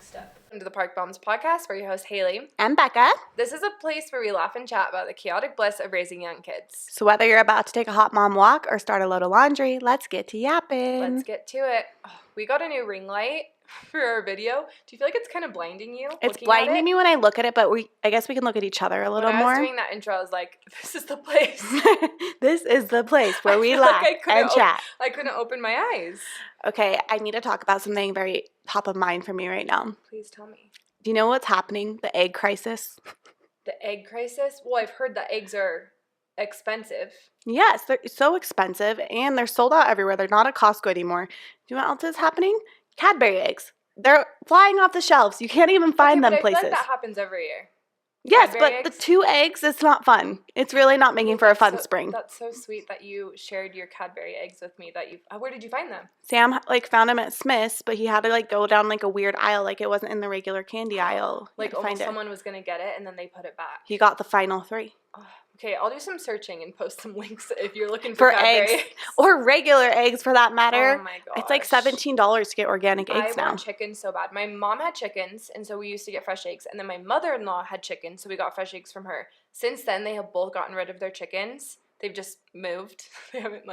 next up. Welcome to the Park Bombs podcast. We're your host, Haley. And Becca. This is a place where we laugh and chat about the chaotic bliss of raising young kids. So whether you're about to take a hot mom walk or start a load of laundry, let's get to yapping. Let's get to it. Oh, we got a new ring light for our video. Do you feel like it's kind of blinding you? It's blinding me when I look at it, but I guess we can look at each other a little more. When I was doing that intro, I was like, this is the place. This is the place where we laugh and chat. I couldn't open my eyes. Okay, I need to talk about something very top of mind for me right now. Please tell me. Do you know what's happening? The egg crisis. The egg crisis? Well, I've heard that eggs are expensive. Yes, they're so expensive, and they're sold out everywhere. They're not at Costco anymore. Do you know what else is happening? Cadbury eggs. They're flying off the shelves. You can't even find them places. I feel like that happens every year. Yes, Cadbury but eggs? The 2 eggs, it's not fun. It's really not making for a fun spring. That's so sweet that you shared your Cadbury eggs with me. Where did you find them? Sam found them at Smith's, but he had to go down a weird aisle, it wasn't in the regular candy aisle. Almost someone was gonna get it and then they put it back. He got the final 3. Oh, okay, I'll do some searching and post some links if you're looking for Cadbury eggs. Or regular eggs for that matter. Oh my gosh. It's $17 to get organic eggs now. I want chicken so bad. My mom had chickens, and so we used to get fresh eggs. And then my mother-in-law had chickens, so we got fresh eggs from her. Since then, they have both gotten rid of their chickens. They've just moved. They haven't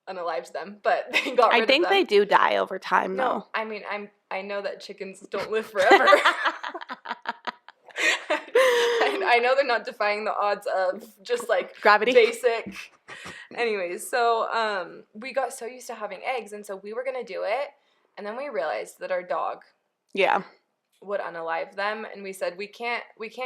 unalived them, but they got rid of them. I think they do die over time, though. No, I mean, I know that chickens don't live forever. I know they're not defying the odds of just gravity. Basic. Anyways, so we got so used to having eggs, and so we were gonna do it, and then we realized that our dog would unalive them, and we said we can't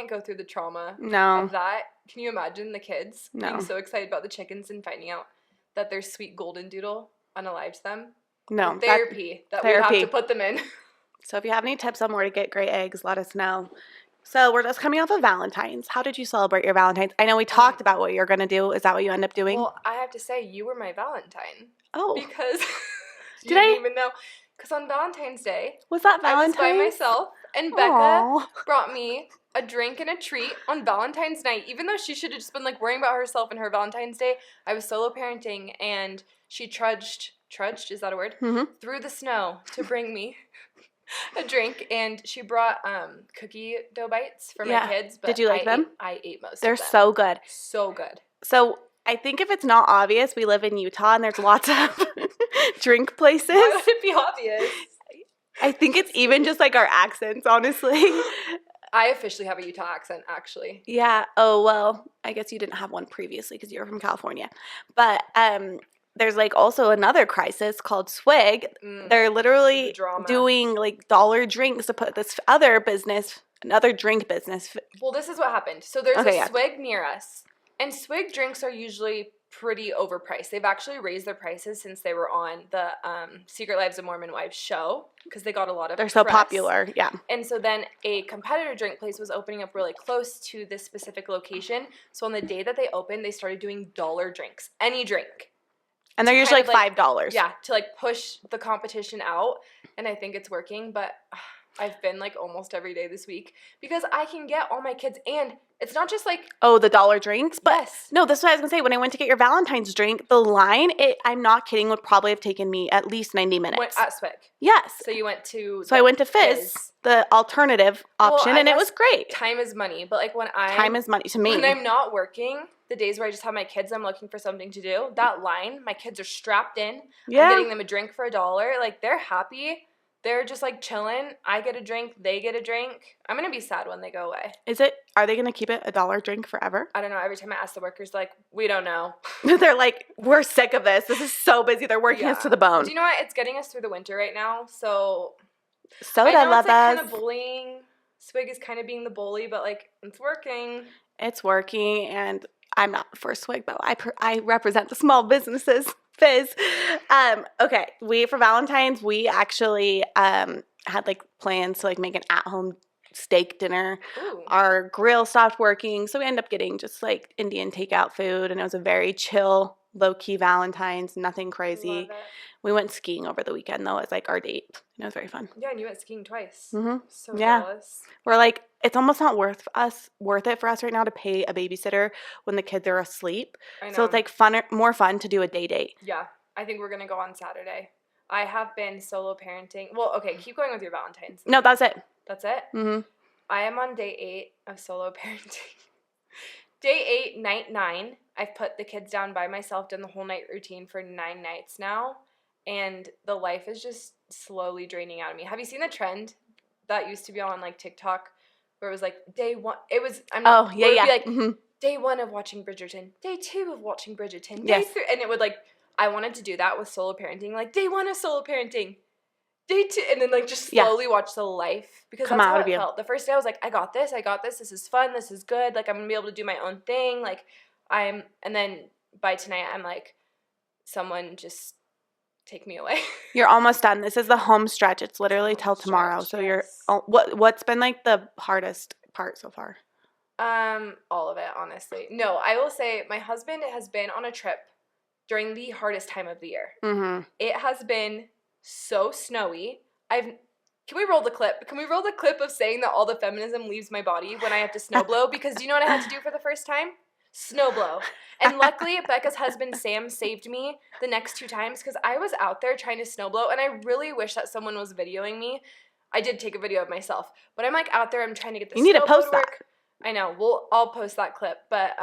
go through the trauma of that. Can you imagine the kids being so excited about the chickens and finding out that their sweet golden doodle unalived them? No. Therapy we have to put them in. So if you have any tips on where to get great eggs, let us know. So we're just coming off of Valentine's. How did you celebrate your Valentine's? I know we talked about what you're going to do. Is that what you end up doing? Well, I have to say, you were my Valentine. Oh. Because you didn't even know. Because on Valentine's Day, was that Valentine's? I was by myself, and Becca brought me a drink and a treat on Valentine's night. Even though she should have just been worrying about herself and her Valentine's Day, I was solo parenting, and she trudged, is that a word? Mm-hmm. Through the snow to bring me a drink, and she brought cookie dough bites for my kids. But did you like them? I ate most of them. They're so good. So good. So I think if it's not obvious, we live in Utah and there's lots of drink places. Why would it be obvious? I think it's even just our accents, honestly. I officially have a Utah accent, actually. Yeah. Oh, well, I guess you didn't have one previously because you were from California. But there's also another crisis called Swig. They're literally doing dollar drinks to put this other business, another drink business. Well, this is what happened. So there's a Swig near us, and Swig drinks are usually pretty overpriced. They've actually raised their prices since they were on the Secret Lives of Mormon Wives show because they got a lot of They're so popular, yeah. And so then a competitor drink place was opening up really close to this specific location. So on the day that they opened, they started doing dollar drinks, any drink. And they're usually $5. Yeah, to push the competition out. And I think it's working, but I've been almost every day this week because I can get all my kids, and it's not just oh, the dollar drinks? But yes. No, this is what I was going to say. When I went to get your Valentine's drink, the line, I'm not kidding, would probably have taken me at least 90 minutes. At Swig? Yes. So you went to So I went to Fizz, the alternative option, and it was great. Time is money, but time is money to me. When I'm not working, the days where I just have my kids, I'm looking for something to do. That line, my kids are strapped in. Yeah. I'm getting them a drink for $1. They're happy. They're just chilling. I get a drink. They get a drink. I'm going to be sad when they go away. Are they going to keep it $1 drink forever? I don't know. Every time I ask the workers, we don't know. They're we're sick of this. This is so busy. They're working us to the bone. Do you know what? It's getting us through the winter right now. So Soda I know love it's us. kind of bullying. Swig is kind of being the bully, but it's working. It's working, and I'm not for Swig, though. I represent the small businesses. Fizz. Okay. For Valentine's, we actually had plans to make an at-home steak dinner. Ooh. Our grill stopped working, so we ended up getting just Indian takeout food, and it was a very chill, low-key Valentine's, nothing crazy. Love it. We went skiing over the weekend, though. It was our date, and it was very fun. Yeah, and you went skiing twice. Mm-hmm. So jealous. We're it's almost not worth it for us right now to pay a babysitter when the kids are asleep. I know. So it's more fun to do a day date. Yeah, I think we're gonna go on Saturday. I have been solo parenting. Well, okay, keep going with your Valentines. No, that's it. That's it? Mm-hmm. I am on day 8 of solo parenting. Day 8, night 9. I've put the kids down by myself, done the whole night routine for 9 nights now, and the life is just slowly draining out of me. Have you seen the trend that used to be on like TikTok where it was like day 1? It was day 1 of watching Bridgerton, day 2 of watching Bridgerton, day 3, and it would like I wanted to do that with solo parenting, like day 1 of solo parenting, day 2, and then like just slowly watch the life because that's how it felt. The first day I was like, I got this, this is fun, this is good, like I'm gonna be able to do my own thing, like and then by tonight I'm like, someone just take me away. You're almost done. This is the home stretch. It's literally till tomorrow. So you're what's been like the hardest part so far? All of it, honestly. No, I will say my husband has been on a trip during the hardest time of the year. Mm-hmm. It has been so snowy. Can we roll the clip? Can we roll the clip of saying that all the feminism leaves my body when I have to snowblow? Because do you know what I had to do for the first time? Snowblow. And luckily, Becca's husband, Sam, saved me the next 2 times because I was out there trying to snowblow, and I really wish that someone was videoing me. I did take a video of myself, but I'm like out there, I'm trying to get the snowblow to work. You need to post that. I know. I'll post that clip, but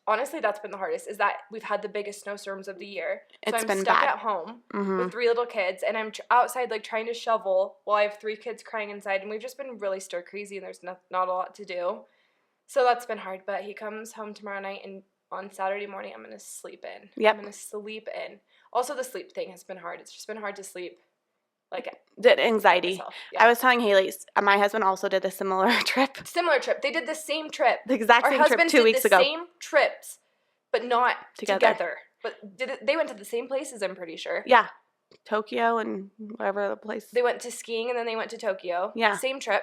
honestly, that's been the hardest, is that we've had the biggest snowstorms of the year. So I'm stuck at home with 3 little kids, and I'm outside like trying to shovel while I have 3 kids crying inside, and we've just been really stir crazy, and there's not a lot to do. So that's been hard, but he comes home tomorrow night, and on Saturday morning, I'm going to sleep in. Yep. I'm going to sleep in. Also, the sleep thing has been hard. It's just been hard to sleep. Like the anxiety. Yeah. I was telling Haley, my husband also did a similar trip. They did the same trip. The exact same trip 2 weeks ago. Same trips, but not together. But they went to the same places, I'm pretty sure. Yeah. Tokyo and whatever the place. They went to skiing and then they went to Tokyo. Yeah. Same trip.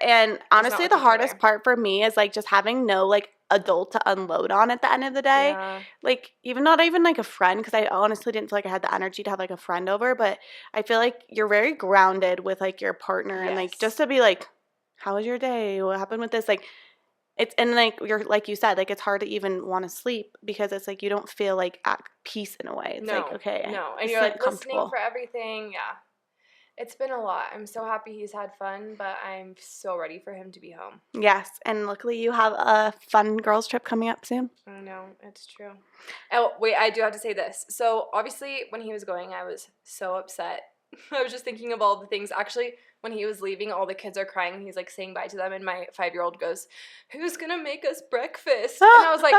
And honestly, the hardest part for me is like just having no like adult to unload on at the end of the day. Yeah. Like not even like a friend, because I honestly didn't feel like I had the energy to have like a friend over, but I feel like you're very grounded with like your partner. Yes. And like just to be like, how was your day? What happened with this? Like it's, and like you're, like you said, like it's hard to even want to sleep because it's like you don't feel like at peace in a way. It's like, okay. No. And you're like listening for everything. Yeah. It's been a lot. I'm so happy he's had fun, but I'm so ready for him to be home. Yes, and luckily you have a fun girls trip coming up soon. I know, it's true. Oh, wait, I do have to say this. So, obviously, when he was going, I was so upset. I was just thinking of all the things. Actually, when he was leaving, all the kids are crying. He's, like, saying bye to them, and my 5-year-old goes, "Who's gonna make us breakfast?" And I was like,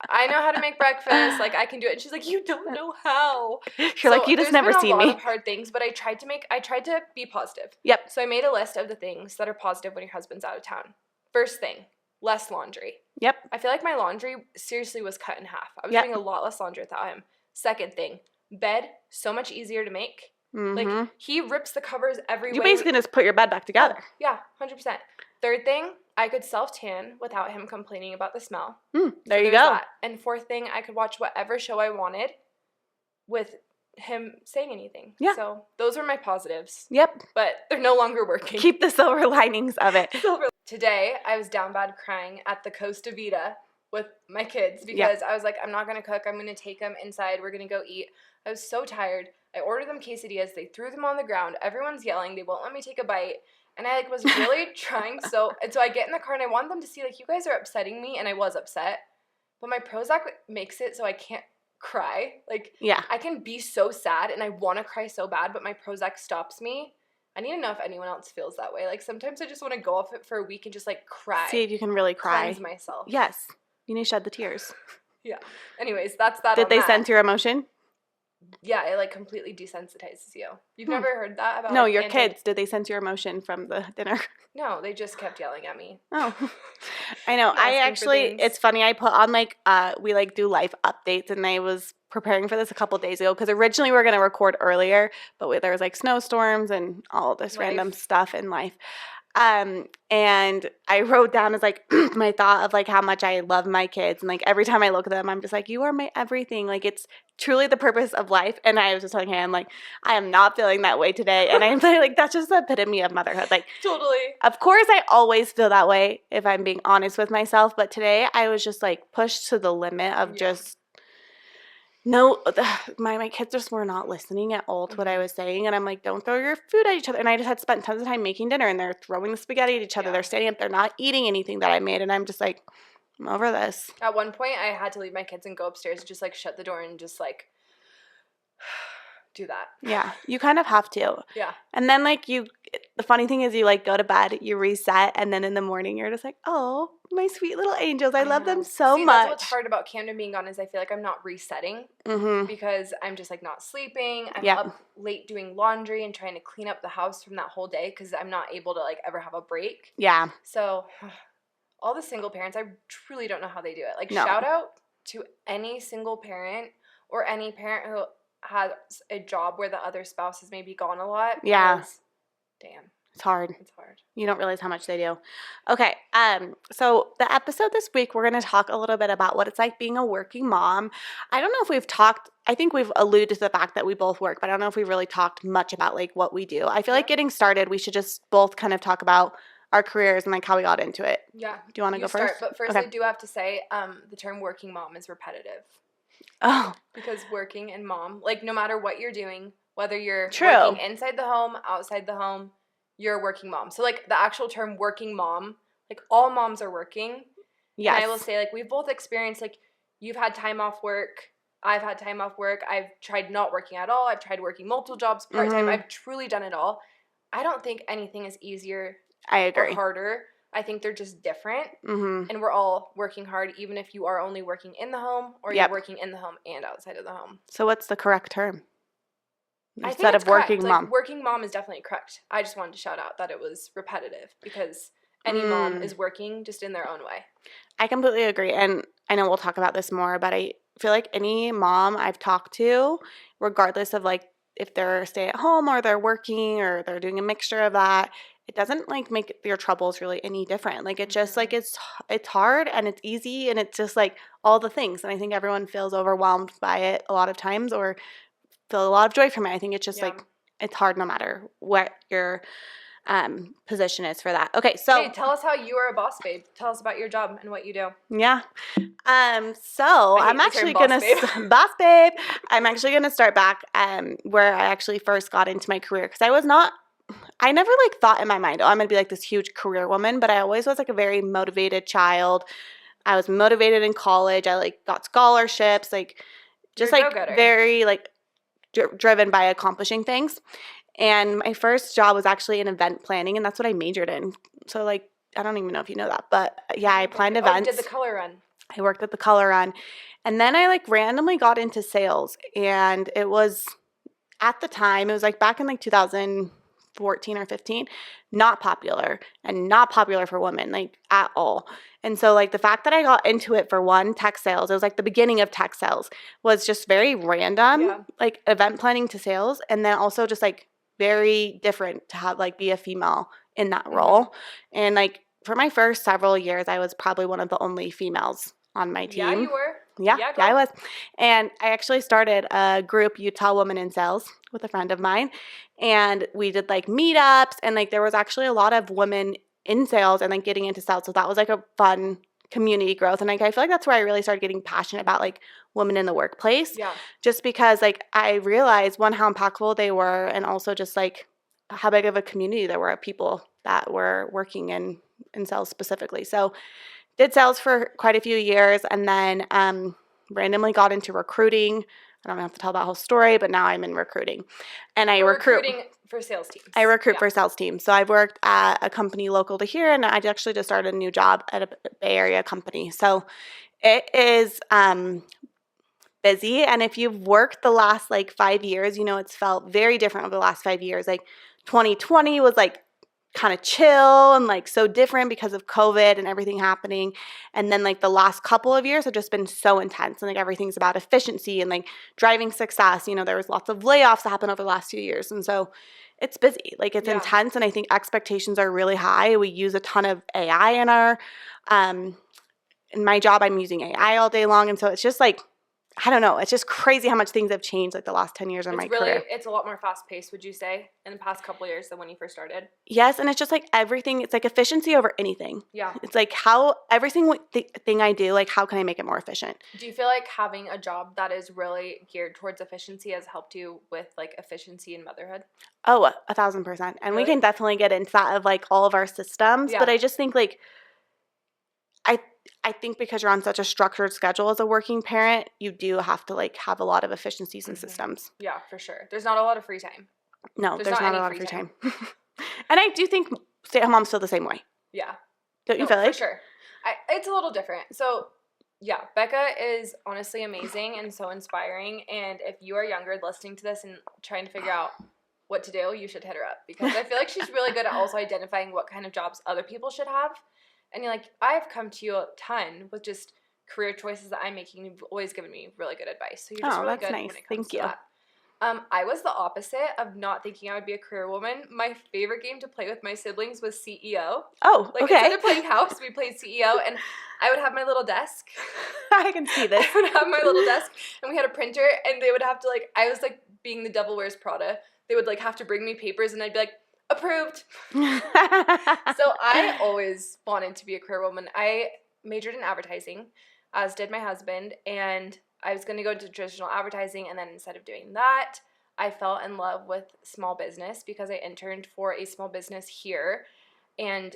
I know how to make breakfast. Like, I can do it. And she's like, you don't know how. You're like, you just never seen me. There's been a lot of hard things, but I tried to be positive. Yep. So I made a list of the things that are positive when your husband's out of town. First thing, less laundry. Yep. I feel like my laundry seriously was cut in half. I was doing a lot less laundry without him. Second thing, bed, so much easier to make. Mm-hmm. Like, he rips the covers every way. You basically just put your bed back together. Yeah, 100%. Third thing, I could self-tan without him complaining about the smell. There you go. That. And fourth thing, I could watch whatever show I wanted with him saying anything. Yeah. So those were my positives. Yep. But they're no longer working. Keep the silver linings of it. Today, I was down bad crying at the Costa Vida with my kids because I was like, I'm not going to cook. I'm going to take them inside. We're going to go eat. I was so tired. I ordered them quesadillas. They threw them on the ground. Everyone's yelling. They won't let me take a bite. And I was really trying so I get in the car and I want them to see you guys are upsetting me, and I was upset. But my Prozac makes it so I can't cry. I can be so sad and I want to cry so bad, but my Prozac stops me. I need to know if anyone else feels that way. Sometimes I just want to go off it for a week and just cry. See if you can really cry. Cleanse myself. Yes. You need to shed the tears. Yeah. Anyways, that's that. Did they sense your emotion? Yeah, it completely desensitizes you. You've never heard that about? No, your kids. Did they sense your emotion from the dinner? No, they just kept yelling at me. Oh, I know. I actually, it's funny. I put on we do life updates, and I was preparing for this a couple days ago because originally we were going to record earlier, but there was snowstorms and all this random stuff in life. And I wrote down as my thought of how much I love my kids, and every time I look at them, I'm just you are my everything. It's truly the purpose of life. And I was just telling him I am not feeling that way today, and I'm that's just the epitome of motherhood. Totally. Of course, I always feel that way if I'm being honest with myself, but today I was just pushed to the limit of just No, my kids just were not listening at all to what I was saying. And I'm like, don't throw your food at each other. And I just had spent tons of time making dinner and they're throwing the spaghetti at each other. They're standing up. They're not eating anything that I made. And I'm just like, I'm over this. At one point, I had to leave my kids and go upstairs and just, like, shut the door and just, like, do that. Yeah, you kind of have to. Yeah. And then, like, the funny thing is you, like, go to bed, you reset, and then in the morning you're just like, oh, my sweet little angels. I love them so much. That's what's hard about Camden being gone is I feel like I'm not resetting because I'm just, like, not sleeping. I'm up late doing laundry and trying to clean up the house from that whole day because I'm not able to, like, ever have a break. Yeah. So all the single parents, I truly don't know how they do it. Like, shout out to any single parent or any parent who has a job where the other spouse is maybe gone a lot. Yeah. Damn. It's hard. It's hard. You don't realize how much they do. Okay. So the episode this week, we're going to talk a little bit about what it's like being a working mom. I don't know if we've talked, I think we've alluded to the fact that we both work, but I don't know if we've really talked much about like what we do. I feel like getting started, we should just both kind of talk about our careers and like how we got into it. Yeah. Do you want to go first? But first, I do have to say the term working mom is repetitive. Oh. Because working and mom, like no matter what you're doing, whether you're working inside the home, outside the home, you're a working mom. So like the actual term working mom, like all moms are working. Yes. And I will say like we've both experienced like you've had time off work. I've had time off work. I've tried not working at all. I've tried working multiple jobs part-time. I've truly done it all. I don't think anything is easier or harder. I think they're just different, and we're all working hard, even if you are only working in the home or you're working in the home and outside of the home. So what's the correct term? Instead of working mom. Like, working mom is definitely correct. I just wanted to shout out that it was repetitive because any mom is working just in their own way. I completely agree, and I know we'll talk about this more, but I feel like any mom I've talked to, regardless of like if they're stay at home or they're working or they're doing a mixture of that, it doesn't like make your troubles really any different. Like it's just like it's hard and it's easy and it's just like all the things. And I think everyone feels overwhelmed by it a lot of times or feel a lot of joy from it. I think it's just like it's hard no matter what your position is for that. Okay, so tell us how you are a boss babe. Tell us about your job and what you do. Yeah. So I'm actually gonna boss babe. I'm actually gonna start back where I actually first got into my career because I never like thought in my mind, oh, I'm gonna be like this huge career woman, but I always was like a very motivated child. I was motivated in college. I like got scholarships, like just like very like driven by accomplishing things. And my first job was actually in event planning, and that's what I majored in. So like I don't even know if you know that, but yeah, I planned events. You did the color run. I worked at the color run, and then I like randomly got into sales, and it was at the time it was like back in like 2014 or 15, not popular and not popular for women, like at all. And so like the fact that I got into it for one, tech sales, it was like the beginning of tech sales, was just very random, like event planning to sales. And then also just like very different to have like be a female in that role. And like for my first several years, I was probably one of the only females on my team. Yeah, you were. Yeah, I was. And I actually started a group, Utah Women in Sales, with a friend of mine. And we did like meetups, and like there was actually a lot of women in sales and like getting into sales. So that was like a fun community growth. And like I feel like that's where I really started getting passionate about like women in the workplace. Yeah. Just because like I realized one, how impactful they were, and also just like how big of a community there were of people that were working in sales specifically. So did sales for quite a few years, and then randomly got into recruiting. I don't have to tell that whole story, but now I'm in recruiting. And I recruiting for sales teams. I recruit for sales teams. So I've worked at a company local to here, and I actually just started a new job at a Bay Area company. So it is busy. And if you've worked the last like 5 years, you know it's felt very different over the last 5 years. Like 2020 was like kind of chill and like so different because of COVID and everything happening. And then like the last couple of years have just been so intense, and like everything's about efficiency and like driving success. You know, there was lots of layoffs that happened over the last few years. And so it's busy, like it's intense. And I think expectations are really high. We use a ton of AI in our, in my job, I'm using AI all day long. And so it's just like I don't know. It's just crazy how much things have changed like the last 10 years in my career. It's a lot more fast paced, would you say, in the past couple of years than when you first started? Yes, and it's just like everything. It's like efficiency over anything. Yeah. It's like how every single thing I do, like how can I make it more efficient? Do you feel like having a job that is really geared towards efficiency has helped you with like efficiency in motherhood? Oh, 1,000%. And we can definitely get into that of like all of our systems. Yeah. But I just think like I think because you're on such a structured schedule as a working parent, you do have to like have a lot of efficiencies and systems. Yeah, for sure. There's not a lot of free time. No, there's not a lot of free time. And I do think stay-at-home moms feel the same way. Yeah. Don't you feel like? For sure. It's a little different. So, yeah, Becca is honestly amazing and so inspiring. And if you are younger listening to this and trying to figure out what to do, you should hit her up. Because I feel like she's really good at also identifying what kind of jobs other people should have. And you're like, I've come to you a ton with just career choices that I'm making. You've always given me really good advice. So you're just really good nice. when it comes to that. I was the opposite of not thinking I would be a career woman. My favorite game to play with my siblings was CEO. Oh, like, instead of playing house, we played CEO, and I would have my little desk. I can see this. I would have my little desk, and we had a printer, and they would have to, like, I was, like, being the Devil Wears Prada. They would, like, have to bring me papers, and I'd be like, approved. So I always wanted to be a career woman. I majored in advertising, as did my husband, and I was going to go to traditional advertising, and then instead of doing that, I fell in love with small business because I interned for a small business here, and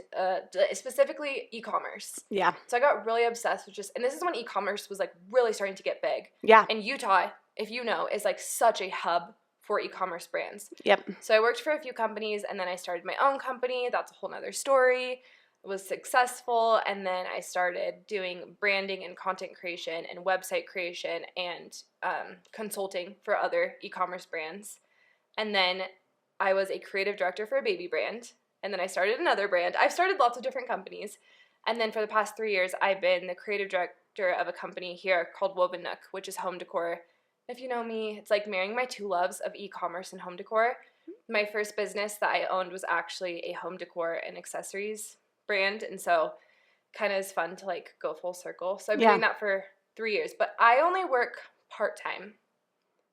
specifically e-commerce. Yeah. So I got really obsessed with and this is when e-commerce was, like, really starting to get big. Yeah. And Utah, if you know, is, like, such a hub for e-commerce brands. Yep. So I worked for a few companies, and then I started my own company. That's a whole nother story. It was successful, and then I started doing branding and content creation and website creation and consulting for other e-commerce brands. And then I was a creative director for a baby brand, and then I started another brand. I've started lots of different companies, and then for the past 3 years, I've been the creative director of a company here called Woven Nook, which is home decor. If you know me, it's like marrying my two loves of e-commerce and home decor. My first business that I owned was actually a home decor and accessories brand, and so kind of is fun to like go full circle. So I've been doing that for 3 years, but I only work part-time.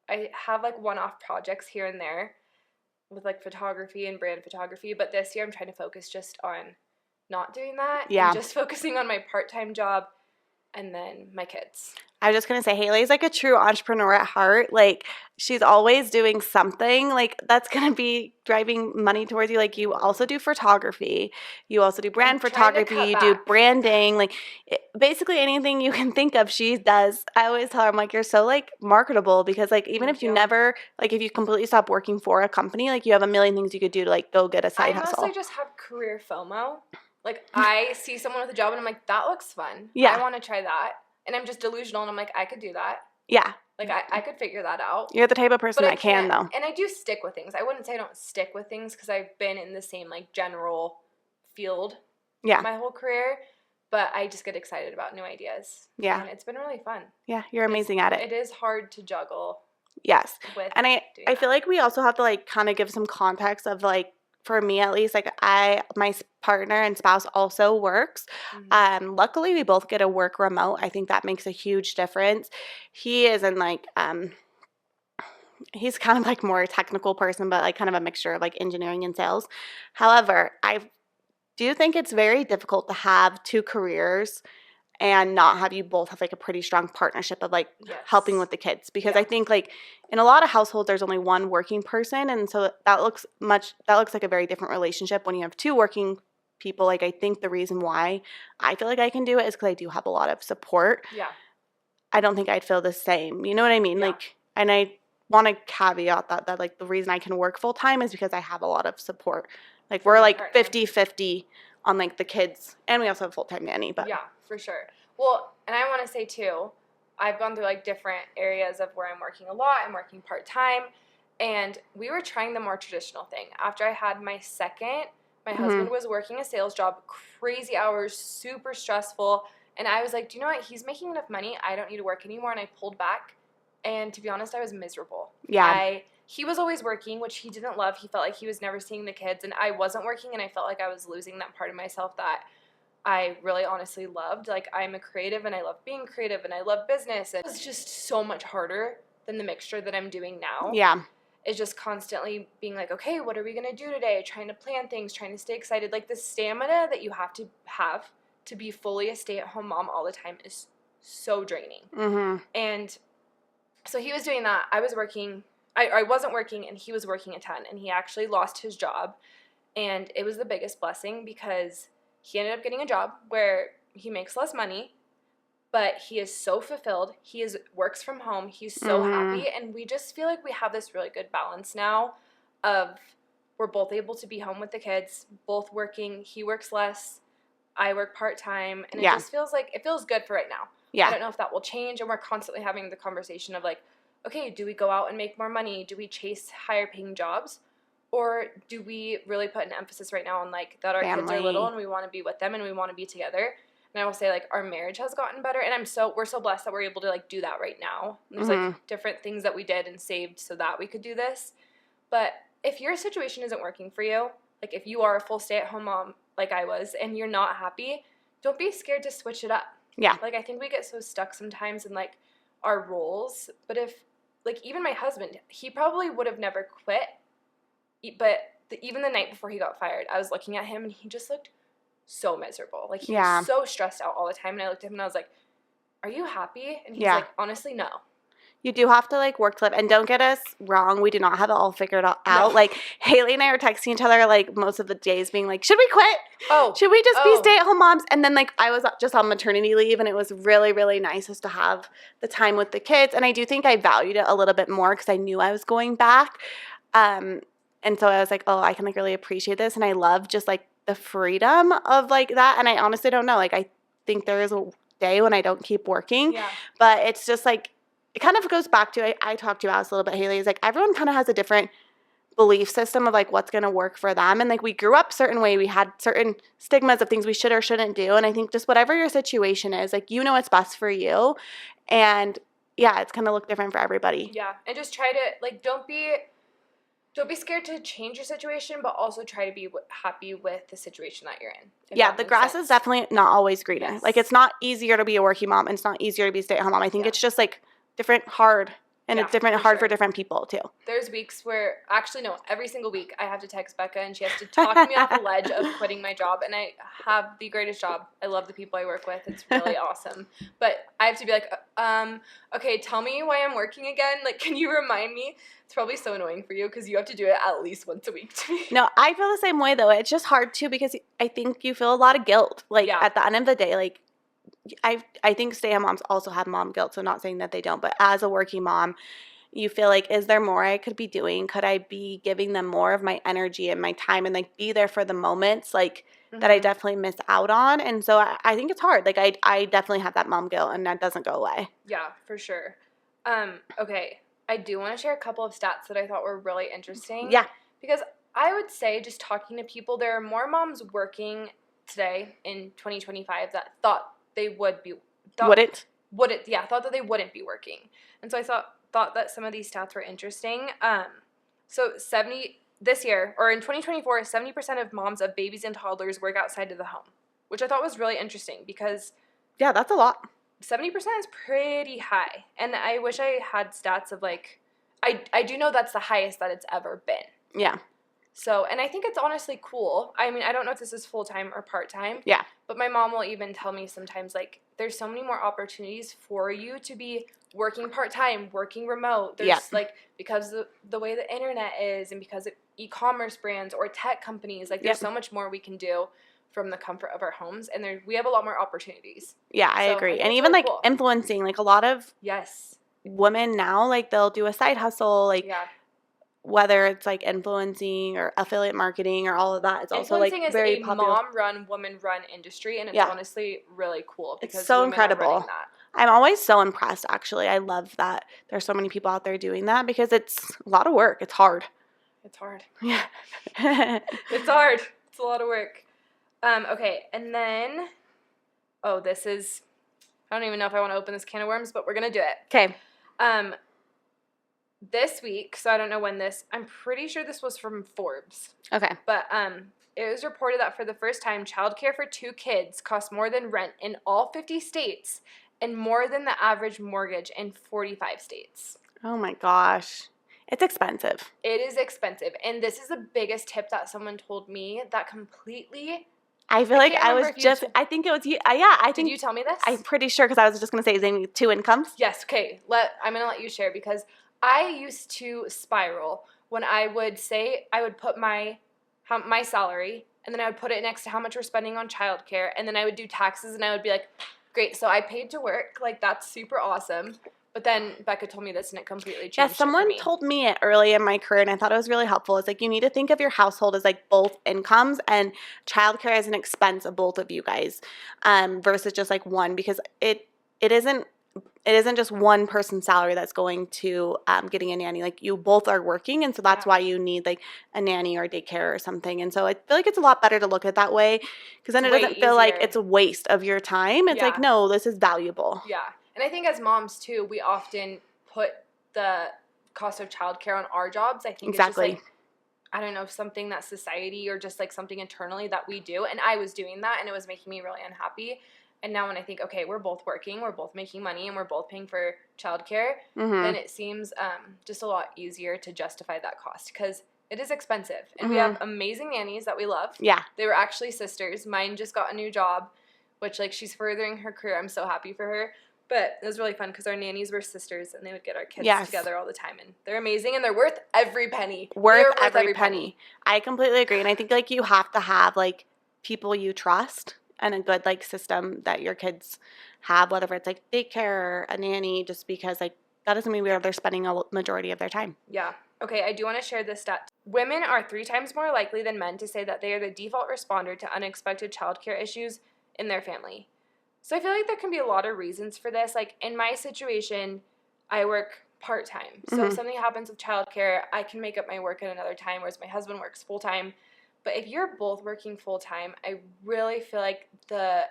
I have like one-off projects here and there with like photography and brand photography, but this year I'm trying to focus just on not doing that and just focusing on my part-time job and then my kids. I was just going to say, Haley's like a true entrepreneur at heart. Like, she's always doing something. Like, that's going to be driving money towards you. Like, you also do photography. You also do brand photography. You do branding. Like, basically anything you can think of, she does. I always tell her, I'm like, you're so, like, marketable because, like, even if you never, like, if you completely stop working for a company, like, you have a million things you could do to, like, go get a side hustle. I mostly just have career FOMO. Like, I see someone with a job and I'm like, that looks fun. Yeah. I want to try that. And I'm just delusional, and I'm like, I could do that. Yeah. Like, I could figure that out. You're the type of person that can, though. And I do stick with things. I wouldn't say I don't stick with things because I've been in the same, like, general field my whole career. But I just get excited about new ideas. Yeah. And it's been really fun. Yeah, you're amazing at it. It is hard to juggle. Yes. And I feel like we also have to, like, kind of give some context of, like, for me at least, like my partner and spouse also works. Mm-hmm. Luckily we both get to work remote. I think that makes a huge difference. He isn't like, he's kind of like more a technical person, but like kind of a mixture of like engineering and sales. However, I do think it's very difficult to have two careers and not have you both have like a pretty strong partnership of like helping with the kids, because I think like in a lot of households there's only one working person, and so that looks like a very different relationship when you have two working people. Like, I think the reason why I feel like I can do it is because I do have a lot of support. Yeah, I don't think I'd feel the same. You know what I mean? Like, and I want to caveat that like the reason I can work full time is because I have a lot of support. Like, we're like 50-50 on like the kids, and we also have a full-time nanny. But yeah, for sure. Well, and I want to say too, I've gone through like different areas of where I'm working a lot. I'm working part-time, and we were trying the more traditional thing. After I had my second, my husband was working a sales job, crazy hours, super stressful, and I was like, do you know what? He's making enough money. I don't need to work anymore, and I pulled back. And to be honest, I was miserable. Yeah. He was always working, which he didn't love. He felt like he was never seeing the kids, and I wasn't working, and I felt like I was losing that part of myself that I really honestly loved. Like, I'm a creative and I love being creative and I love business. And it was just so much harder than the mixture that I'm doing now. Yeah. It's just constantly being like, okay, what are we going to do today? Trying to plan things, trying to stay excited. Like, the stamina that you have to be fully a stay-at-home mom all the time is so draining. Mm-hmm. And so he was doing that. I was working. I wasn't working, and he was working a ton. And he actually lost his job. And it was the biggest blessing because he ended up getting a job where he makes less money, but he is so fulfilled. Works from home. He's so happy. And we just feel like we have this really good balance now of we're both able to be home with the kids, both working. He works less. I work part-time. And it just feels good for right now. Yeah. I don't know if that will change. And we're constantly having the conversation of like, okay, do we go out and make more money? Do we chase higher paying jobs? Or do we really put an emphasis right now on like that our kids are little and we want to be with them and we want to be together? And I will say like our marriage has gotten better and we're so blessed that we're able to like do that right now. There's like different things that we did and saved so that we could do this. But if your situation isn't working for you, like if you are a full stay-at-home mom like I was and you're not happy, don't be scared to switch it up. Yeah. Like I think we get so stuck sometimes in like our roles. But if like even my husband, he probably would have never quit. But even the night before he got fired, I was looking at him and he just looked so miserable. Like he was so stressed out all the time. And I looked at him and I was like, are you happy? And he's like, honestly, no. You do have to like work to live. And don't get us wrong, we do not have it all figured out. No. Like Haley and I are texting each other like most of the days being like, should we quit? Should we just be stay-at-home moms? And then like I was just on maternity leave and it was really, really nice just to have the time with the kids. And I do think I valued it a little bit more because I knew I was going back. And so I was like, oh, I can like really appreciate this. And I love just like the freedom of like that. And I honestly don't know. Like I think there is a day when I don't keep working. Yeah. But it's just like, it kind of goes back to, I talked to you about this a little bit, Haley, is like everyone kind of has a different belief system of like what's going to work for them. And like we grew up a certain way. We had certain stigmas of things we should or shouldn't do. And I think just whatever your situation is, like you know what's best for you. And yeah, it's going to look different for everybody. Yeah. And just try to like, don't be scared to change your situation, but also try to be happy with the situation that you're in. Yeah, the grass is definitely not always greener. Yes. Like it's not easier to be a working mom and it's not easier to be a stay-at-home mom. I think it's just like different hard. And it's different hard for different people, too. There's weeks where, actually, no, every single week I have to text Becca and she has to talk me off a ledge of quitting my job. And I have the greatest job. I love the people I work with. It's really awesome. But I have to be like, okay, tell me why I'm working again. Like, can you remind me? It's probably so annoying for you because you have to do it at least once a week to me. No, I feel the same way, though. It's just hard, too, because I think you feel a lot of guilt. Like, at the end of the day, like, I think stay-at-home moms also have mom guilt, so I'm not saying that they don't. But as a working mom, you feel like, is there more I could be doing? Could I be giving them more of my energy and my time and, like, be there for the moments, like, that I definitely miss out on? And so I think it's hard. Like, I definitely have that mom guilt, and that doesn't go away. Yeah, for sure. Okay, I do want to share a couple of stats that I thought were really interesting. Yeah. Because I would say, just talking to people, there are more moms working today in 2025 that thought they would be. Thought that they wouldn't be working. And so I thought that some of these stats were interesting. So this year, or in 2024, 70% of moms of babies and toddlers work outside of the home, which I thought was really interesting because... Yeah, that's a lot. 70% is pretty high. And I wish I had stats of like... I do know that's the highest that it's ever been. Yeah. So, and I think it's honestly cool. I mean, I don't know if this is full-time or part-time. Yeah. But my mom will even tell me sometimes, like, there's so many more opportunities for you to be working part-time, working remote. There's, like, because the way the internet is and because of e-commerce brands or tech companies, like, there's so much more we can do from the comfort of our homes. And we have a lot more opportunities. Yeah, I agree. And even, really cool. Influencing, like, a lot of women now, like, they'll do a side hustle, like, whether it's like influencing or affiliate marketing or all of that, it's also like very popular. Influencing is a mom-run, woman-run industry, and it's honestly really cool because it's so incredible. I'm always so impressed. Actually, I love that there's so many people out there doing that because it's a lot of work. It's hard. It's hard. Yeah, it's hard. It's a lot of work. Okay, and then this is. I don't even know if I want to open this can of worms, but we're gonna do it. Okay. this week, so I don't know when I'm pretty sure this was from Forbes. Okay. But it was reported that for the first time, childcare for 2 kids costs more than rent in all 50 states and more than the average mortgage in 45 states. Oh my gosh. It's expensive. It is expensive. And this is the biggest tip that someone told me that completely... I feel like I was just, I think it was you. Did you tell me this? I'm pretty sure because I was just going to say, is they 2 incomes? Yes. Okay. I'm going to let you share because I used to spiral when I would say I would put my salary and then I would put it next to how much we're spending on childcare and then I would do taxes and I would be like, great, so I paid to work. Like, that's super awesome. But then Becca told me this and it completely changed. Yeah, someone told me it early in my career and I thought it was really helpful. It's like you need to think of your household as like both incomes and childcare as an expense of both of you guys versus just like one because it isn't just one person's salary that's going to getting a nanny. Like you both are working and so that's why you need like a nanny or daycare or something. And so I feel like it's a lot better to look at it that way because then it doesn't feel like it's a waste of your time. It's like, no, this is valuable. Yeah. And I think as moms, too, we often put the cost of childcare on our jobs. I think it's just like, I don't know, something that society or just like something internally that we do. And I was doing that and it was making me really unhappy. And now when I think, okay, we're both working, we're both making money, and we're both paying for childcare, then it seems just a lot easier to justify that cost because it is expensive. And we have amazing nannies that we love. Yeah. They were actually sisters. Mine just got a new job, which like she's furthering her career. I'm so happy for her. But it was really fun because our nannies were sisters and they would get our kids together all the time. And they're amazing and they're worth every penny. Worth every penny. I completely agree. And I think like you have to have like people you trust and a good like system that your kids have, whether it's like daycare or a nanny, just because like that doesn't mean they're spending a majority of their time. Yeah. Okay, I do want to share this stat. Women are 3 times more likely than men to say that they are the default responder to unexpected childcare issues in their family. So I feel like there can be a lot of reasons for this. Like in my situation, I work part-time. So if something happens with childcare, I can make up my work at another time, whereas my husband works full-time. But if you're both working full-time, I really feel like the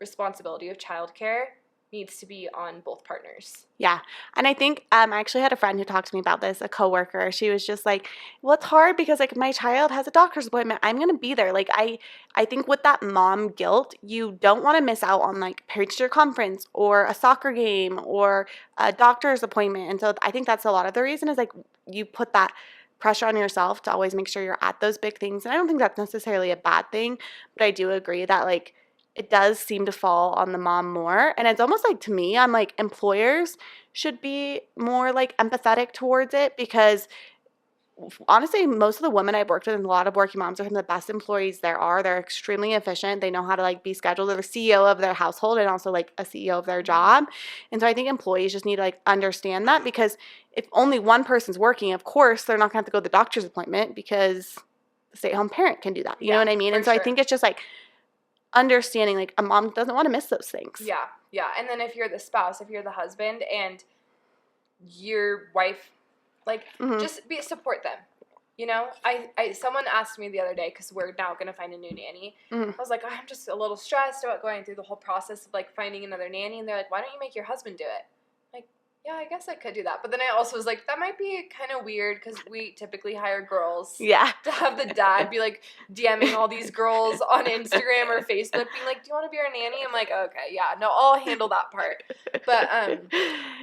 responsibility of childcare needs to be on both partners. Yeah. And I think I actually had a friend who talked to me about this, a coworker. She was just like, well, it's hard because like my child has a doctor's appointment. I'm going to be there. Like I think with that mom guilt, you don't want to miss out on like parent-teacher conference or a soccer game or a doctor's appointment. And so I think that's a lot of the reason is like you put that pressure on yourself to always make sure you're at those big things. And I don't think that's necessarily a bad thing, but I do agree that like it does seem to fall on the mom more. And it's almost like to me, I'm like employers should be more like empathetic towards it because honestly, most of the women I've worked with and a lot of working moms are some of the best employees there are. They're extremely efficient. They know how to like be scheduled. They're the CEO of their household and also like a CEO of their job. And so I think employees just need to like understand that because if only one person's working, of course, they're not going to have to go to the doctor's appointment because the stay-at-home parent can do that. You know what I mean? And so I think it's just like understanding like a mom doesn't want to miss those things. Yeah. Yeah. And then if you're the spouse, if you're the husband and your wife, like just support them. You know, I someone asked me the other day because we're now going to find a new nanny. I was like, I'm just a little stressed about going through the whole process of like finding another nanny. And they're like, why don't you make your husband do it? Like, yeah, I guess I could do that. But then I also was like, that might be kind of weird because we typically hire girls to have the dad be like DMing all these girls on Instagram or Facebook being like, do you want to be our nanny? I'm like, okay, yeah, no, I'll handle that part. But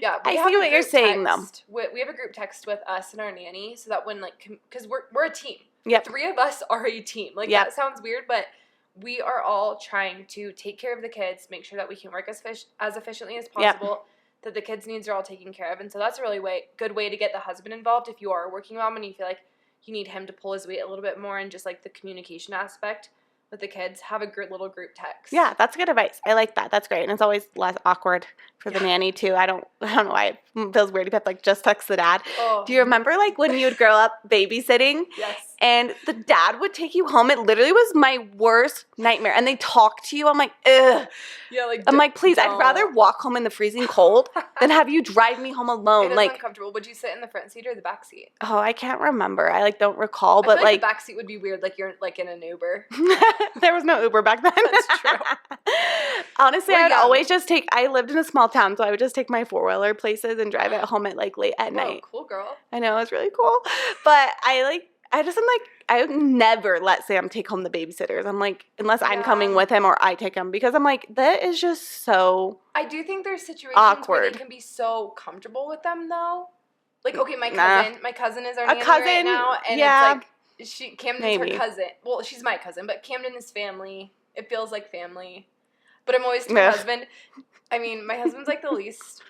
yeah, I see what you're saying though. We have a group text with us and our nanny so that when like, because we're a team. Yep. 3 of us are a team. Like that sounds weird, but we are all trying to take care of the kids, make sure that we can work as efficiently as possible, that the kids' needs are all taken care of. And so that's a really good way to get the husband involved if you are a working mom and you feel like you need him to pull his weight a little bit more and just like the communication aspect with the kids. Have a good little group text. Yeah, that's good advice. I like that. That's great. And it's always less awkward for the nanny too. I don't know why it feels weird to have like just text the dad. Oh. Do you remember like when you would grow up babysitting? Yes. And the dad would take you home. It literally was my worst nightmare. And they talk to you. I'm like, ugh. Yeah, like, I'm like, please, I'd rather walk home in the freezing cold than have you drive me home alone. It is like uncomfortable. Would you sit in the front seat or the back seat? Oh, I can't remember. I don't recall. But I feel like the back seat would be weird. Like you're like in an Uber. There was no Uber back then. That's true. Honestly, I would always just I lived in a small town, so I would just take my 4-wheeler places and drive it home at like late at night. Cool girl. I know, it was really cool. But I would never let Sam take home the babysitters. I'm like, unless I'm coming with him or I take him, because I'm like, that is just so I do think there's situations awkward. where they can be so comfortable with them though. Like, okay, my cousin is our nanny right now, and it's like Camden's her cousin. Well, she's my cousin, but Camden is family. It feels like family. But I'm always to my husband. I mean, my husband's like the least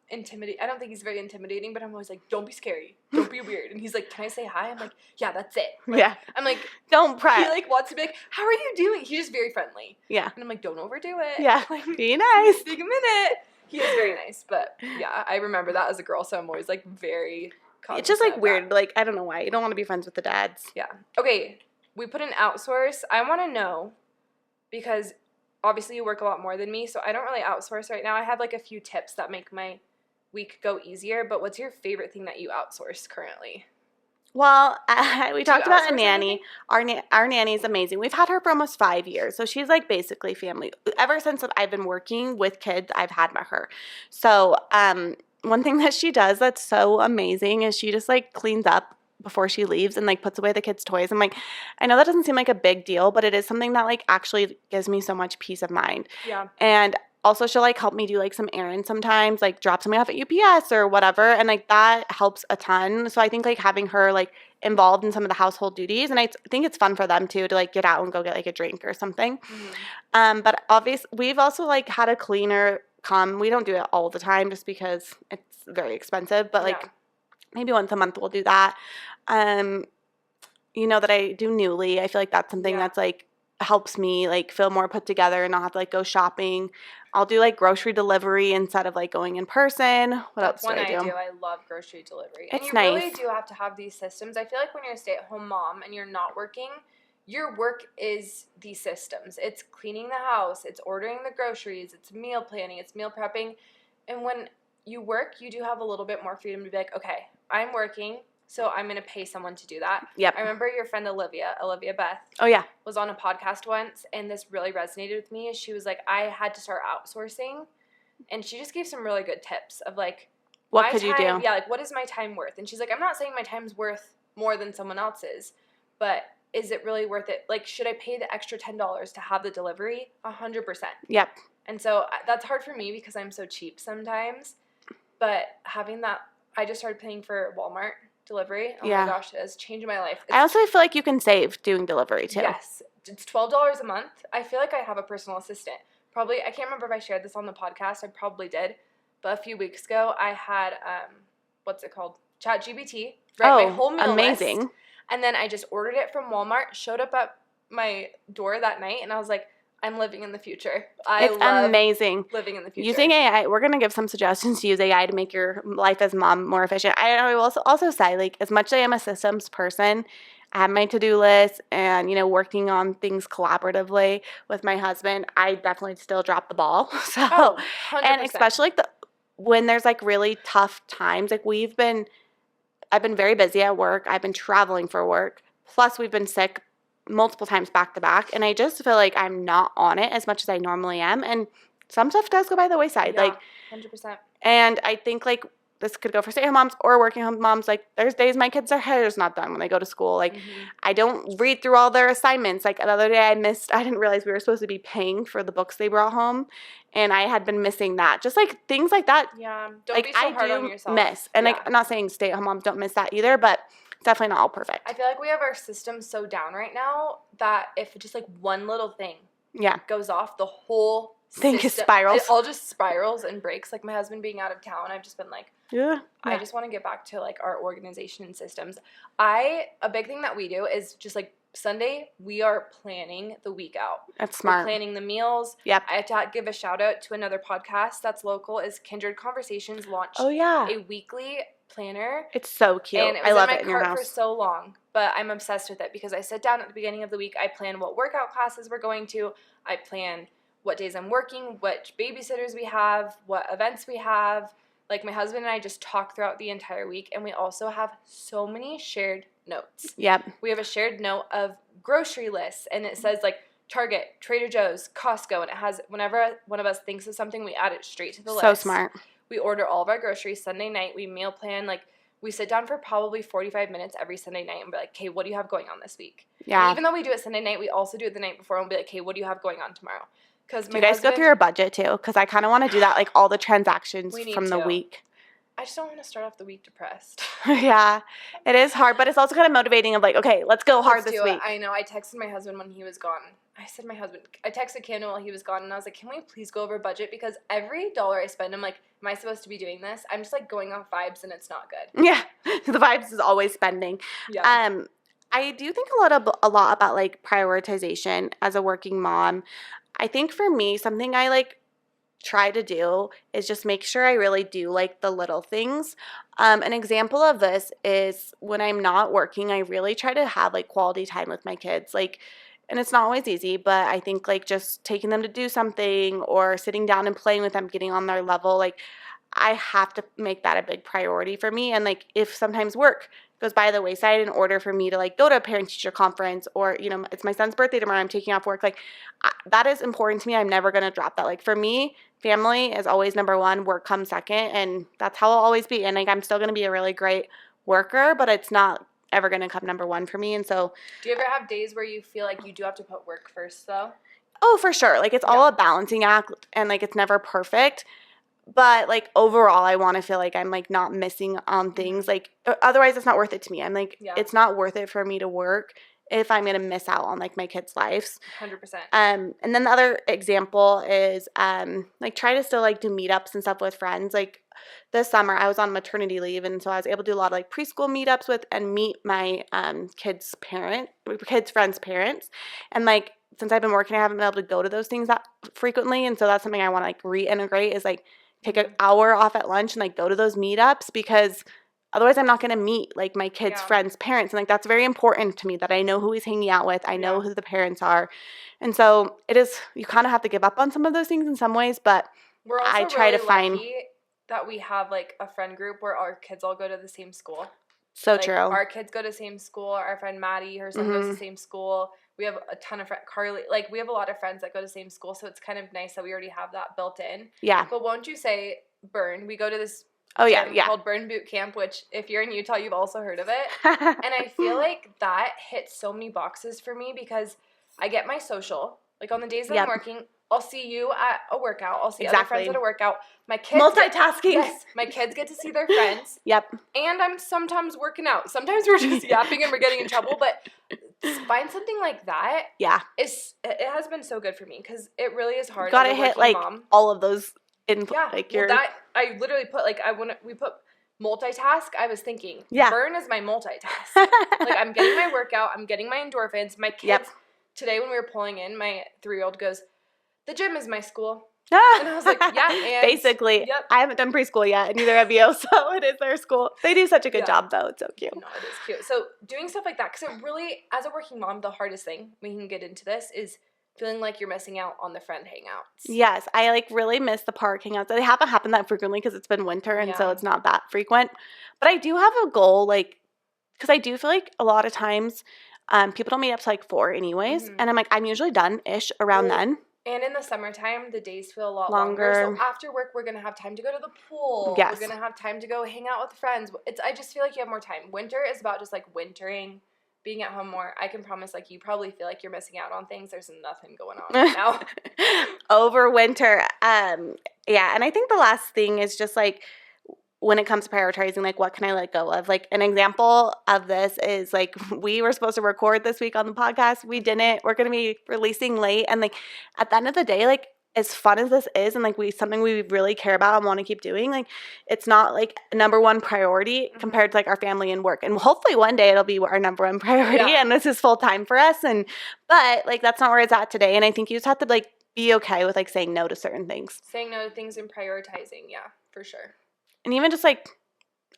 intimidating. I don't think he's very intimidating, but I'm always like, don't be scary. Don't be weird. And he's like, can I say hi? I'm like, yeah, that's it. Like, I'm like, don't press. He like wants to be like, how are you doing? He's just very friendly. Yeah. And I'm like, don't overdo it. Yeah. Like, be nice. Take a minute. He is very nice, but yeah, I remember that as a girl, so I'm always like very cognizant. It's just like weird. Like, I don't know why. You don't want to be friends with the dads. Yeah. Okay, we put an outsource. I want to know, because obviously you work a lot more than me, so I don't really outsource right now. I have like a few tips that make my week go easier, but what's your favorite thing that you outsource currently? Well, we talked about a nanny. Our nanny is amazing. We've had her for almost 5 years, so she's like basically family. Ever since I've been working with kids, I've had her. So one thing that she does that's so amazing is she just like cleans up before she leaves and like puts away the kids' toys. I'm like, I know that doesn't seem like a big deal, but it is something that like actually gives me so much peace of mind. Yeah. And also, she'll, like, help me do, like, some errands sometimes, like, drop something off at UPS or whatever, and, like, that helps a ton. So I think, like, having her, like, involved in some of the household duties, and I think it's fun for them, too, to, like, get out and go get, like, a drink or something. Mm-hmm. But obviously, we've also, like, had a cleaner come. We don't do it all the time just because it's very expensive, but, like, maybe once a month we'll do that. You know that I do Newly. I feel like that's something that's, like, helps me, like, feel more put together and not have to, like, go shopping. I'll do, like, grocery delivery instead of, like, going in person. What else do I do? I love grocery delivery. It's and nice. You really do have to have these systems. I feel like when you're a stay-at-home mom and you're not working, your work is these systems. It's cleaning the house. It's ordering the groceries. It's meal planning. It's meal prepping. And when you work, you do have a little bit more freedom to be like, okay, I'm working, so I'm going to pay someone to do that. Yep. I remember your friend Olivia Beth. Oh, yeah. Was on a podcast once, and this really resonated with me. She was like, I had to start outsourcing, and she just gave some really good tips of, like, what could you do? Yeah, like, what is my time worth? And she's like, I'm not saying my time's worth more than someone else's, but is it really worth it? Like, should I pay the extra $10 to have the delivery? 100%. Yep. And so that's hard for me because I'm so cheap sometimes, but having that, I just started paying for Walmart delivery. Oh my gosh, it has changed my life. I also feel like you can save doing delivery too. Yes. It's $12 a month. I feel like I have a personal assistant. Probably, I can't remember if I shared this on the podcast. I probably did. But a few weeks ago, I had, what's it called? ChatGPT. Write my whole meal amazing. list. And then I just ordered it from Walmart, showed up at my door that night, and I was like, I'm living in the future. It's amazing. Living in the future. Using AI, we're going to give some suggestions to use AI to make your life as mom more efficient. I will also say, like, as much as I am a systems person, I have my to-do list and, you know, working on things collaboratively with my husband, I definitely still drop the ball. So, 100%. And especially like when there's like really tough times, like I've been very busy at work. I've been traveling for work. Plus we've been sick multiple times back to back, and I just feel like I'm not on it as much as I normally am, and some stuff does go by the wayside. Yeah, like 100%. And I think like this could go for stay-at-home moms or working home moms. Like there's days my kids' hair's not done when they go to school. Like I don't read through all their assignments. Like the other day I didn't realize we were supposed to be paying for the books they brought home, and I had been missing that. Just like things like that. Yeah, don't be so hard on yourself. Miss. And like I'm not saying stay-at-home moms don't miss that either, but definitely not all perfect. I feel like we have our system so down right now that if just like one little thing goes off, the whole thing spirals. It all just spirals and breaks. Like my husband being out of town, I've just been like, I just want to get back to like our organization and systems. A big thing that we do is just like Sunday, we are planning the week out. That's smart. We're planning the meals. Yep. I have to give a shout out to another podcast that's local, is Kindred Conversations launched a weekly planner. It's so cute. And it was in my cart for so long, but I'm obsessed with it because I sit down at the beginning of the week. I plan what workout classes we're going to. I plan what days I'm working, what babysitters we have, what events we have. Like, my husband and I just talk throughout the entire week, and we also have so many shared notes. Yep. We have a shared note of grocery lists, and it says, like, Target, Trader Joe's, Costco, and it has, whenever one of us thinks of something, we add it straight to the list. So smart. We order all of our groceries Sunday night. We meal plan. Like, we sit down for probably 45 minutes every Sunday night and be like, okay, what do you have going on this week? Yeah. And even though we do it Sunday night, we also do it the night before and be like, okay, what do you have going on tomorrow? Do you guys go through your budget too? Because I kind of want to do that, like all the transactions from the week. I just don't want to start off the week depressed. Yeah, it is hard, but it's also kind of motivating of like, okay, let's go hard this week. I know. I texted my husband when he was gone. I texted Camden while he was gone, and I was like, can we please go over budget? Because every dollar I spend, I'm like, am I supposed to be doing this? I'm just like going off vibes, and it's not good. Yeah, the vibes is always spending. Yeah. I do think a lot about like prioritization as a working mom. I think for me, something I like try to do is just make sure I really do like the little things. An example of this is when I'm not working, I really try to have like quality time with my kids. Like, and it's not always easy, but I think like just taking them to do something or sitting down and playing with them, getting on their level, like I have to make that a big priority for me. And like if sometimes work goes by the wayside in order for me to like go to a parent-teacher conference or, you know, it's my son's birthday tomorrow, I'm taking off work. Like that is important to me. I'm never going to drop that. Like for me, family is always number one, work comes second, and that's how I'll always be. And like I'm still going to be a really great worker, but it's not ever going to come number one for me. And so do you ever have days where you feel like you do have to put work first though? Oh, for sure. Like it's all a balancing act, and like it's never perfect. But, like, overall, I want to feel like I'm, like, not missing on things. Like, otherwise, it's not worth it to me. I'm, like, it's not worth it for me to work if I'm going to miss out on, like, my kids' lives. 100%. And then the other example is, like, try to still, like, do meetups and stuff with friends. Like, this summer, I was on maternity leave, and so I was able to do a lot of, like, preschool meetups with and meet my kids' friends' parents. And, like, since I've been working, I haven't been able to go to those things that frequently. And so that's something I want to, like, reintegrate is, like, take an hour off at lunch and like go to those meetups, because otherwise I'm not going to meet like my kids' friends' parents. And like that's very important to me that I know who he's hanging out with. I know who the parents are. And so it is, you kind of have to give up on some of those things in some ways, but I try to find that we have like a friend group where our kids all go to the same school. So like, true. Our kids go to the same school. Our friend Maddie, her son goes to the same school. We have a ton of friends. Carly, like we have a lot of friends that go to the same school, so it's kind of nice that we already have that built in. Yeah. But won't you say Burn? We go to this called Burn Boot Camp, which if you're in Utah, you've also heard of it. And I feel like that hits so many boxes for me because I get my social. Like on the days that I'm working, I'll see you at a workout. I'll see other friends at a workout. My kids multitasking. My kids get to see their friends. Yep. And I'm sometimes working out. Sometimes we're just yapping and we're getting in trouble, but find something like that. Yeah. It has been so good for me because it really is hard. You gotta hit like mom. All of those in like your. That I literally put like we put multitask. I was thinking Burn is my multitask. Like I'm getting my workout. I'm getting my endorphins. My kids today when we were pulling in, my 3-year-old goes, "The gym is my school." And I was like, yeah, and basically, I haven't done preschool yet, and neither have you, so it is their school. They do such a good job, though. It's so cute. No, it is cute. So doing stuff like that, because it really, as a working mom, the hardest thing, we can get into this, is feeling like you're missing out on the friend hangouts. Yes, I, like, really miss the park hangouts. They haven't happened that frequently because it's been winter, and so it's not that frequent. But I do have a goal, like, because I do feel like a lot of times people don't meet up to, like, 4 anyways, and I'm like, I'm usually done-ish around then. And in the summertime, the days feel a lot longer. So after work, we're going to have time to go to the pool. Yes. We're going to have time to go hang out with friends. I just feel like you have more time. Winter is about just, like, wintering, being at home more. I can promise, like, you probably feel like you're missing out on things. There's nothing going on right now. Over winter. Yeah, and I think the last thing is just, like, when it comes to prioritizing, like, what can I let go of? Like, an example of this is, like, we were supposed to record this week on the podcast. We didn't. We're going to be releasing late. And, like, at the end of the day, like, as fun as this is and, like, something we really care about and want to keep doing, like, it's not, like, number one priority compared to, like, our family and work. And hopefully one day it'll be our number one priority and this is full time for us. But, like, that's not where it's at today. And I think you just have to, like, be okay with, like, saying no to certain things. Saying no to things and prioritizing, yeah, for sure. And even just, like,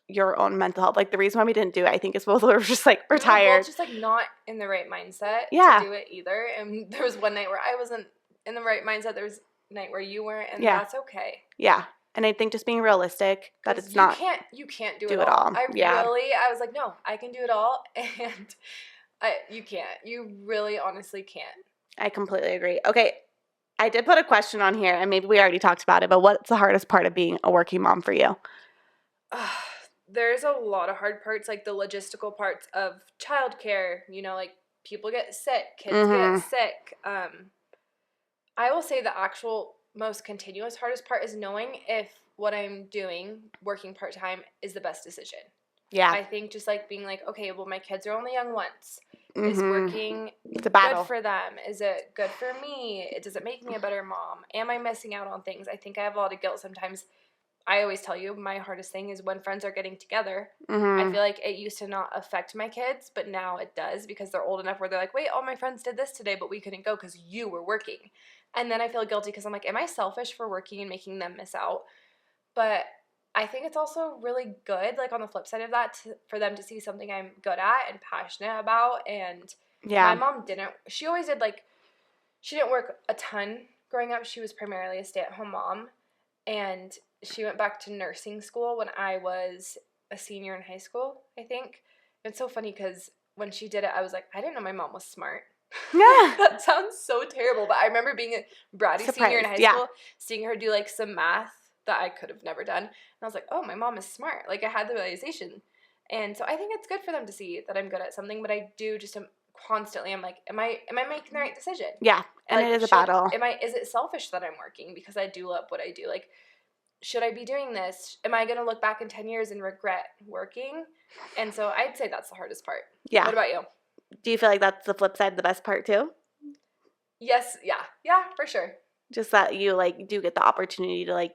your own mental health. Like, the reason why we didn't do it, I think, is both were just, like, we're tired. We were just, like, not in the right mindset to do it either. And there was one night where I wasn't in the right mindset. There was a night where you weren't, and that's okay. Yeah. And I think just being realistic that it's not. You can't do it all. I was like, no, I can do it all. And you can't. You really honestly can't. I completely agree. Okay. I did put a question on here, and maybe we already talked about it, but what's the hardest part of being a working mom for you? There's a lot of hard parts, like the logistical parts of childcare. You know, like people get sick, kids get sick. I will say the actual most continuous hardest part is knowing if what I'm doing, working part-time, is the best decision. Yeah. I think just like being like, okay, well, my kids are only young once. Is working good for them? Is it good for me? Does it make me a better mom? Am I missing out on things? I think I have a lot of guilt sometimes. I always tell you my hardest thing is when friends are getting together. I feel like it used to not affect my kids, but now it does because they're old enough where they're like, wait, all my friends did this today, but we couldn't go because you were working. And then I feel guilty because I'm like, am I selfish for working and making them miss out? But I think it's also really good, like on the flip side of that, for them to see something I'm good at and passionate about. And my mom she always did she didn't work a ton growing up. She was primarily a stay-at-home mom. And she went back to nursing school when I was a senior in high school, I think. It's so funny because when she did it, I was like, I didn't know my mom was smart. Yeah. That sounds so terrible. But I remember being a bratty senior in high school, seeing her do some math that I could have never done. And I was like, oh, my mom is smart. I had the realization. And so I think it's good for them to see that I'm good at something, but I do just constantly, I'm like, am I making the right decision? Yeah. And it is a battle. Is it selfish that I'm working because I do love what I do? Should I be doing this? Am I going to look back in 10 years and regret working? And so I'd say that's the hardest part. Yeah. What about you? Do you feel like that's the flip side, the best part too? Yes. Yeah. Yeah, for sure. Just that you do get the opportunity to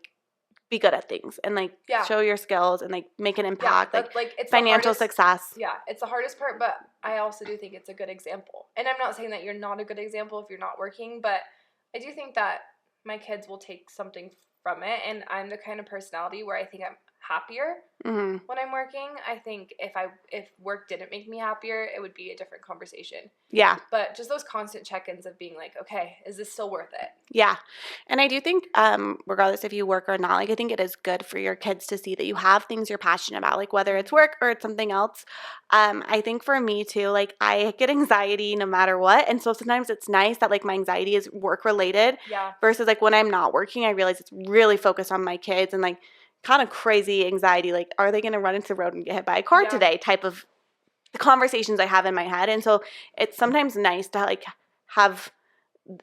be good at things and show your skills and make an impact, it's financial success. Yeah, it's the hardest part, but I also do think it's a good example. And I'm not saying that you're not a good example if you're not working, but I do think that my kids will take something from it, and I'm the kind of personality where I think I'm happier when I'm working. I think if work didn't make me happier, it would be a different conversation. Yeah. But just those constant check-ins of being like, okay, is this still worth it? Yeah. And I do think regardless if you work or not, I think it is good for your kids to see that you have things you're passionate about, whether it's work or it's something else. I think for me too, I get anxiety no matter what. And so sometimes it's nice that my anxiety is work related versus when I'm not working, I realize it's really focused on my kids and kind of crazy anxiety, are they going to run into the road and get hit by a car today type of the conversations I have in my head. And so it's sometimes nice to have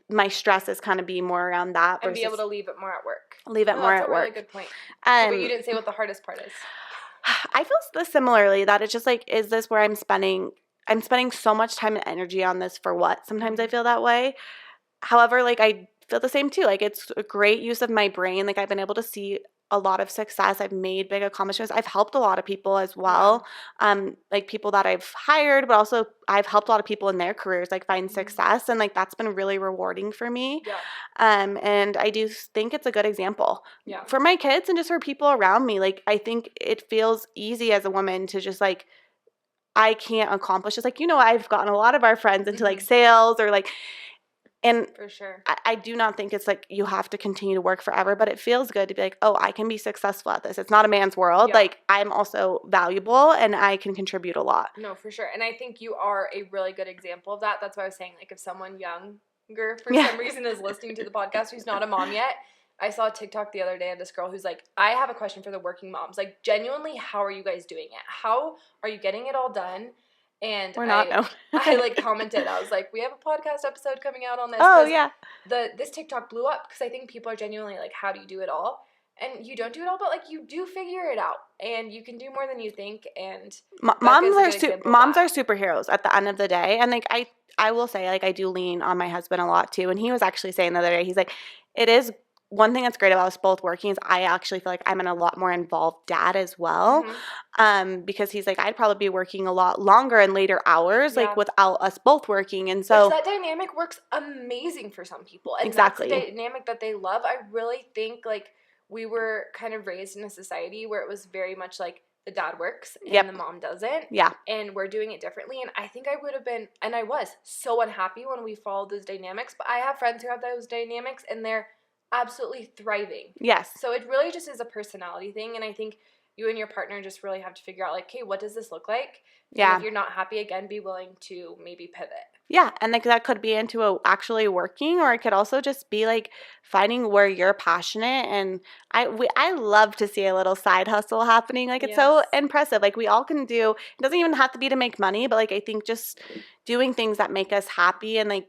my stresses kind of be more around that. And be able to leave it more at work. Leave it more at work. That's a really good point. But you didn't say what the hardest part is. I feel similarly that it's just is this where I'm spending so much time and energy on this for what? Sometimes I feel that way. However, I feel the same too. It's a great use of my brain. I've been able to see a lot of success. I've made big accomplishments. I've helped a lot of people as well. People that I've hired, but also I've helped a lot of people in their careers, find success. And that's been really rewarding for me. Yeah. And I do think it's a good example for my kids and just for people around me. I think it feels easy as a woman to just I can't accomplish this. I've gotten a lot of our friends into sales or and for sure. I do not think it's you have to continue to work forever, but it feels good to be oh, I can be successful at this. It's not a man's world. Yeah. I'm also valuable and I can contribute a lot. No, for sure. And I think you are a really good example of that. That's why I was saying if someone younger for some reason is listening to the podcast who's not a mom yet, I saw a TikTok the other day of this girl who's I have a question for the working moms. Genuinely, how are you guys doing it? How are you getting it all done? And we're not, no. I commented. I was we have a podcast episode coming out on this. Oh, yeah. This TikTok blew up because I think people are genuinely how do you do it all? And you don't do it all, but you do figure it out. And you can do more than you think. And moms are superheroes at the end of the day. And I will say I do lean on my husband a lot too. And he was actually saying the other day, he's it is one thing that's great about us both working is I actually feel I'm a lot more involved dad as well. Because he's I'd probably be working a lot longer and later hours without us both working. And so that dynamic works amazing for some people. And exactly. That's the dynamic that they love. I really think we were kind of raised in a society where it was very much the dad works and the mom doesn't. Yeah. And we're doing it differently. And I think I would have been, and I was so unhappy when we followed those dynamics. But I have friends who have those dynamics and they're absolutely thriving. Yes. So it really just is a personality thing. And I think you and your partner just really have to figure out, like, hey, what does this look like? Yeah. And if you're not happy, again, be willing to maybe pivot. Yeah, and like that could be into actually working, or it could also just be like finding where you're passionate. And I love to see a little side hustle happening. Like it's so impressive. Like we all can do. It doesn't even have to be to make money, but like I think just doing things that make us happy. And like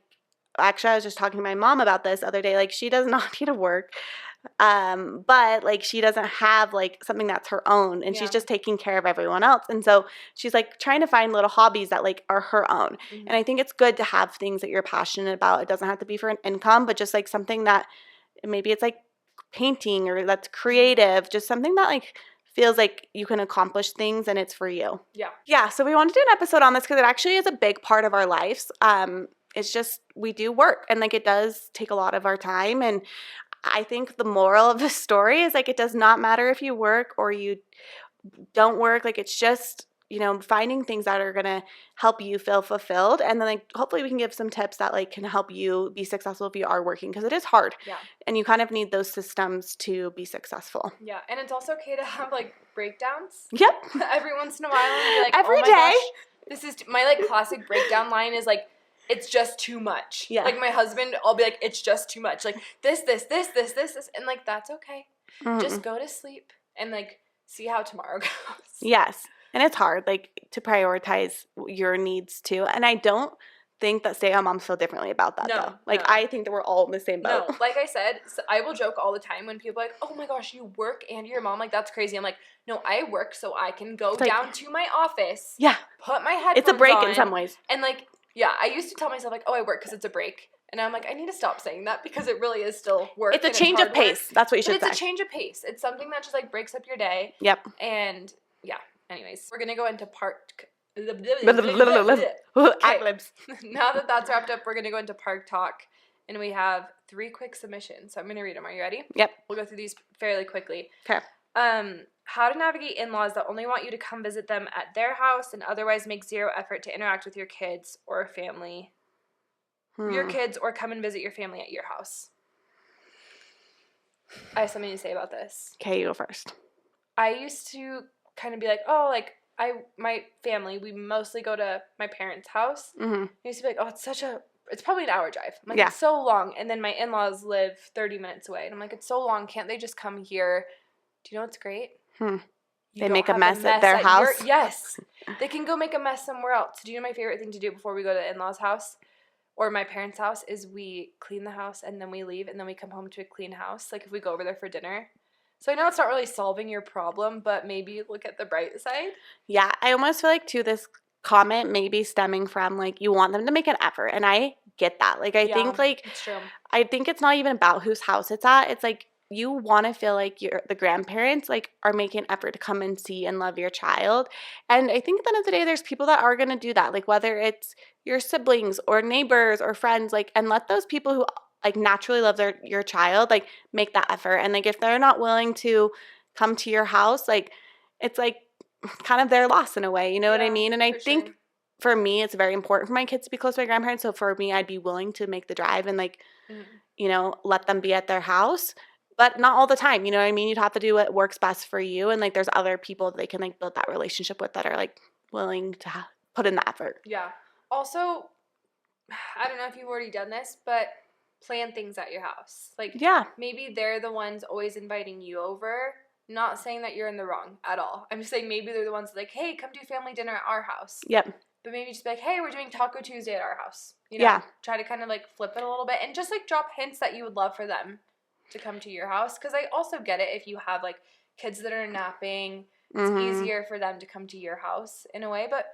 actually, I was just talking to my mom about this the other day. Like she does not need to work. But like she doesn't have like something that's her own, and she's just taking care of everyone else. And so she's like trying to find little hobbies that like are her own. And I think it's good to have things that you're passionate about. It doesn't have to be for an income, but just like something that maybe it's like painting or that's creative, just something that like feels like you can accomplish things and it's for you. Yeah. So we wanted to do an episode on this because it actually is a big part of our lives. It's just we do work, and like it does take a lot of our time. And I think the moral of the story is like it does not matter if you work or you don't work. Like it's just, you know, finding things that are going to help you feel fulfilled. And then like hopefully we can give some tips that like can help you be successful if you are working, because it is hard. Yeah. And you kind of need those systems to be successful. Yeah. And it's also okay to have like breakdowns. Yep. Every once in a while and be like, every oh my day. Gosh, this is my like classic breakdown line is like, it's just too much. Yeah. Like my husband, I'll be like, it's just too much. Like this. And like, that's okay. Just go to sleep and like see how tomorrow goes. Yes. And it's hard like to prioritize your needs too. And I don't think that stay-at-home moms feel differently about that though. Like I think that we're all in the same boat. No, like I said, so I will joke all the time when people are like, oh my gosh, you work and you're a mom. Like that's crazy. I'm like, no, I work so I can go down to my office. Yeah. Put my headphones on. It's a break in some ways. And like, yeah, I used to tell myself, like, oh, I work because it's a break. And I'm like, I need to stop saying that because it really is still work. It's a change of pace. That's what you should say. It's a change of pace. It's something that just, like, breaks up your day. Yep. And, yeah. Anyways, we're going to go into Okay. Now that that's wrapped up, we're going to go into park talk. And we have 3 quick submissions. So I'm going to read them. Are you ready? Yep. We'll go through these fairly quickly. Okay. How to navigate in-laws that only want you to come visit them at their house and otherwise make zero effort to interact with your kids or family. Your kids or come and visit your family at your house. I have something to say about this. Okay, you go first. I used to kind of be like, oh, like my family, we mostly go to my parents' house. I used to be like, oh, it's probably an hour drive. I'm like, it's so long. And then my in-laws live 30 minutes away. And I'm like, it's so long. Can't they just come here? Do you know what's great? They make a mess at their house? Yes. They can go make a mess somewhere else. Do you know my favorite thing to do before we go to the in-laws' house or my parents' house is we clean the house and then we leave and then we come home to a clean house, like if we go over there for dinner. So I know it's not really solving your problem, but maybe look at the bright side. Yeah, I almost feel like, too, this comment may be stemming from, like, you want them to make an effort, and I get that. Like, I think, like, it's true. I think it's not even about whose house it's at. It's, like, you want to feel like the grandparents, like, are making an effort to come and see and love your child. And I think at the end of the day, there's people that are going to do that, like, whether it's your siblings or neighbors or friends, like, and let those people who, like, naturally love your child, like, make that effort. And, like, if they're not willing to come to your house, like, it's, like, kind of their loss in a way, you know what I mean? And I think for me, it's very important for my kids to be close to my grandparents. So for me, I'd be willing to make the drive and, like, you know, let them be at their house. But not all the time, you know what I mean? You'd have to do what works best for you. And, like, there's other people that they can, like, build that relationship with that are, like, willing to put in the effort. Yeah. Also, I don't know if you've already done this, but plan things at your house. Like, maybe they're the ones always inviting you over. Not saying that you're in the wrong at all. I'm just saying maybe they're the ones like, hey, come do family dinner at our house. Yep. But maybe just be like, hey, we're doing Taco Tuesday at our house. You know, try to kind of, like, flip it a little bit and just, like, drop hints that you would love for them to come to your house. Because I also get it if you have, like, kids that are napping. It's easier for them to come to your house in a way. But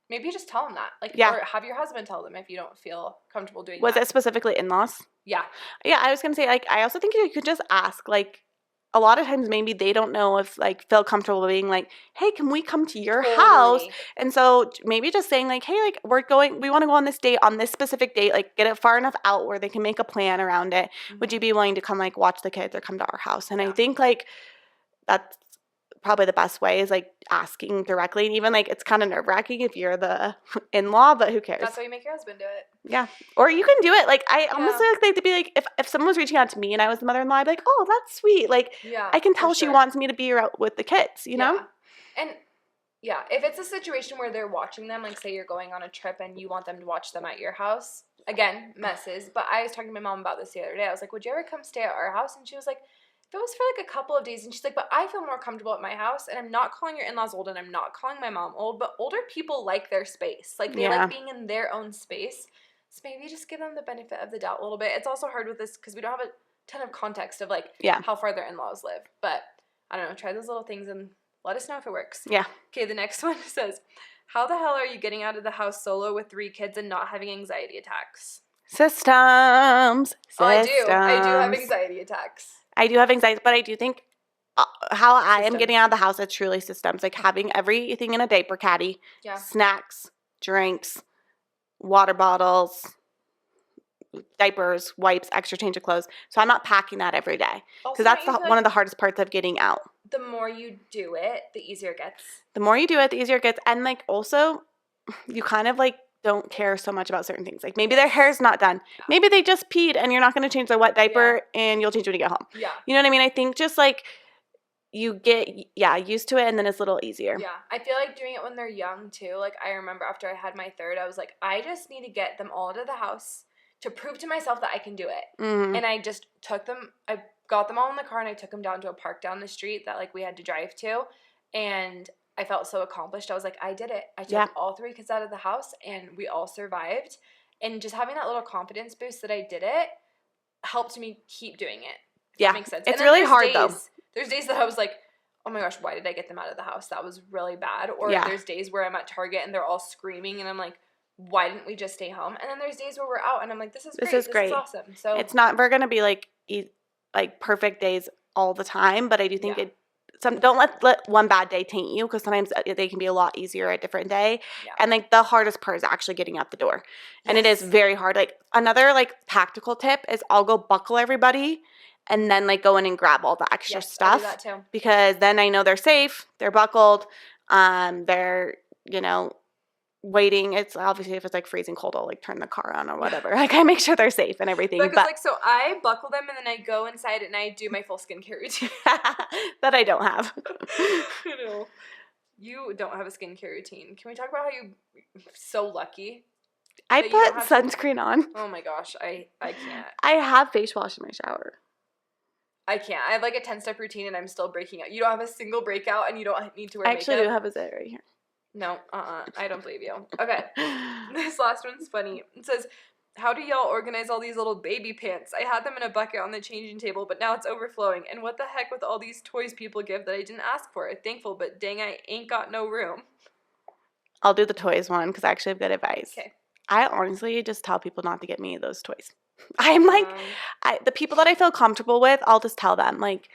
maybe just tell them that. Like, or have your husband tell them if you don't feel comfortable doing that. Was it specifically in-laws? Yeah. Yeah, I was going to say, like, I also think you could just ask, like, a lot of times maybe they don't know if, like, feel comfortable being like, hey, can we come to your house? And so maybe just saying, like, hey, like, we want to go on this date on this specific date, like, get it far enough out where they can make a plan around it. Would you be willing to come, like, watch the kids or come to our house? And I think, like, that's probably the best way is like asking directly. And even like it's kind of nerve-wracking if you're the in-law, but who cares? That's why you make your husband do it. Yeah. Or you can do it. Like I almost like to be like if someone was reaching out to me and I was the mother-in-law, I'd be like, oh, that's sweet. Like I can tell she wants me to be out with the kids, you know? And yeah, if it's a situation where they're watching them, like say you're going on a trip and you want them to watch them at your house, again, messes. But I was talking to my mom about this the other day. I was like, would you ever come stay at our house? And she was like, if it was for like a couple of days. And she's like, but I feel more comfortable at my house. And I'm not calling your in-laws old and I'm not calling my mom old. But older people like their space. Like they like being in their own space. So maybe just give them the benefit of the doubt a little bit. It's also hard with this because we don't have a ton of context of like how far their in-laws live. But I don't know. Try those little things and let us know if it works. Yeah. Okay, the next one says, how the hell are you getting out of the house solo with 3 kids and not having anxiety attacks? Systems. Oh, I do have anxiety attacks. I do have anxiety, but I do think how I am getting out of the house, it's truly systems. Like having everything in a diaper caddy, snacks, drinks, water bottles, diapers, wipes, extra change of clothes. So I'm not packing that every day because that's one of the hardest parts of getting out. The more you do it, the easier it gets. The more you do it, the easier it gets. And like also you kind of like don't care so much about certain things. Like maybe their hair's not done. Maybe they just peed and you're not going to change their wet diaper and you'll change when you get home. Yeah. You know what I mean? I think just like you get, used to it and then it's a little easier. Yeah. I feel like doing it when they're young too. Like I remember after I had my 3rd, I was like, I just need to get them all out of the house to prove to myself that I can do it. Mm-hmm. And I just took them, I got them all in the car and I took them down to a park down the street that like we had to drive to. And I felt so accomplished. I was like, I did it. I took all 3 kids out of the house and we all survived. And just having that little confidence boost that I did it helped me keep doing it. That makes sense. It's really hard though. There's days that I was like, oh my gosh, why did I get them out of the house? That was really bad. Or there's days where I'm at Target and they're all screaming and I'm like, why didn't we just stay home? And then there's days where we're out and I'm like, this is great. This is awesome. So it's not, we're going to be like perfect days all the time, but I do think don't let one bad day taint you because sometimes they can be a lot easier a different day. Yeah. And like the hardest part is actually getting out the door. And it is very hard. Like another like tactical tip is I'll go buckle everybody and then like go in and grab all the extra stuff. I do that too. Because then I know they're safe, they're buckled, they're, waiting. It's obviously if it's like freezing cold, I'll like turn the car on or whatever. Like I make sure they're safe and everything. But like so I buckle them and then I go inside and I do my full skincare routine. That I don't have. I know. You don't have a skincare routine. Can we talk about how you're so lucky? I put sunscreen on. Oh my gosh, I can't. I have face wash in my shower. I can't. I have like a 10-step routine and I'm still breaking out. You don't have a single breakout and you don't need to wear makeup. I actually do have a zit right here. No, I don't believe you. Okay, this last one's funny. It says, how do y'all organize all these little baby pants? I had them in a bucket on the changing table, but now it's overflowing. And what the heck with all these toys people give that I didn't ask for? Thankful, but dang, I ain't got no room. I'll do the toys one because I actually have good advice. Okay. I honestly just tell people not to get me those toys. I'm like, the people that I feel comfortable with, I'll just tell them, like,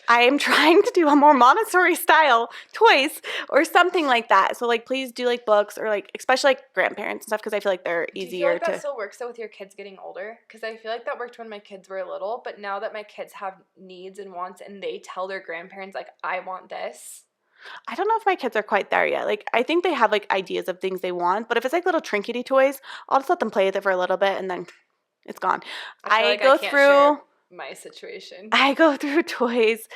I am trying to do a more Montessori style toys or something like that. So like, please do like books or like, especially like grandparents and stuff because I feel like they're easier to. Do you feel like that still works though with your kids getting older? Because I feel like that worked when my kids were little, but now that my kids have needs and wants and they tell their grandparents like, I want this. I don't know if my kids are quite there yet. Like, I think they have like ideas of things they want, but if it's like little trinkety toys, I'll just let them play with it for a little bit and then it's gone. I go through my situation. I go through toys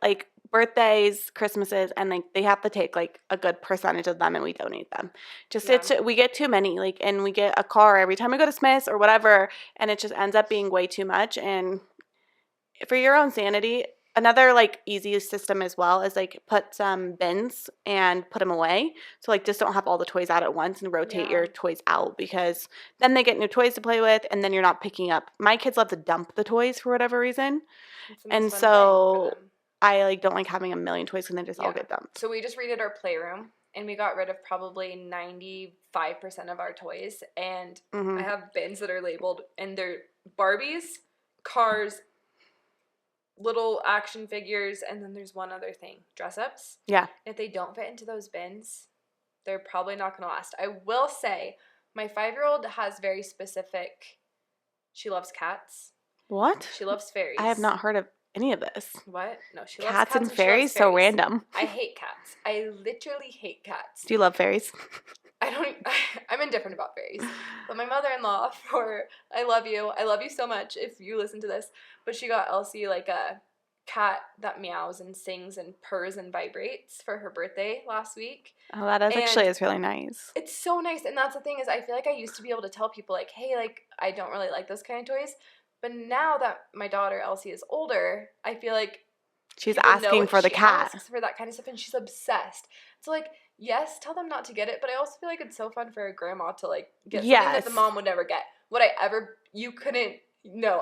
like birthdays, Christmases, and like they have to take like a good percentage of them and we donate them. Just we get too many, like, and we get a car every time we go to Smith's or whatever, and it just ends up being way too much. And for your own sanity, another like easy system as well is like put some bins and put them away. So like just don't have all the toys out at once and rotate your toys out because then they get new toys to play with and then you're not picking up. My kids love to dump the toys for whatever reason. And so I like don't like having a million toys and then just all get dumped. So we just redid our playroom and we got rid of probably 95% of our toys. And I have bins that are labeled and they're Barbies, cars, little action figures, and then there's one other thing, dress-ups. Yeah. If they don't fit into those bins, they're probably not going to last. I will say, my 5-year-old has very specific, she loves cats. What? She loves fairies. I have not heard of any of this. What? No, she loves cats and she fairies. So random. I hate cats. I literally hate cats. Do you love fairies? I'm indifferent about fairies. But my mother-in-law, I love you so much if you listen to this, but she got Elsie like a cat that meows and sings and purrs and vibrates for her birthday last week. Oh, that is really nice. It's so nice. And that's the thing is I feel like I used to be able to tell people like, hey, like I don't really like those kind of toys. But now that my daughter Elsie is older, I feel like she's asking for the cat. She asks for that kind of stuff and she's obsessed. So like, yes, tell them not to get it, but I also feel like it's so fun for a grandma to like get something that the mom would never get.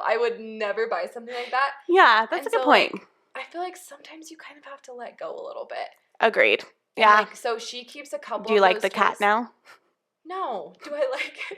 I would never buy something like that. Yeah, that's a good point. Like, I feel like sometimes you kind of have to let go a little bit. Agreed. Yeah. And, like, so she keeps a couple. Do you like the cat now? No. Do I like it?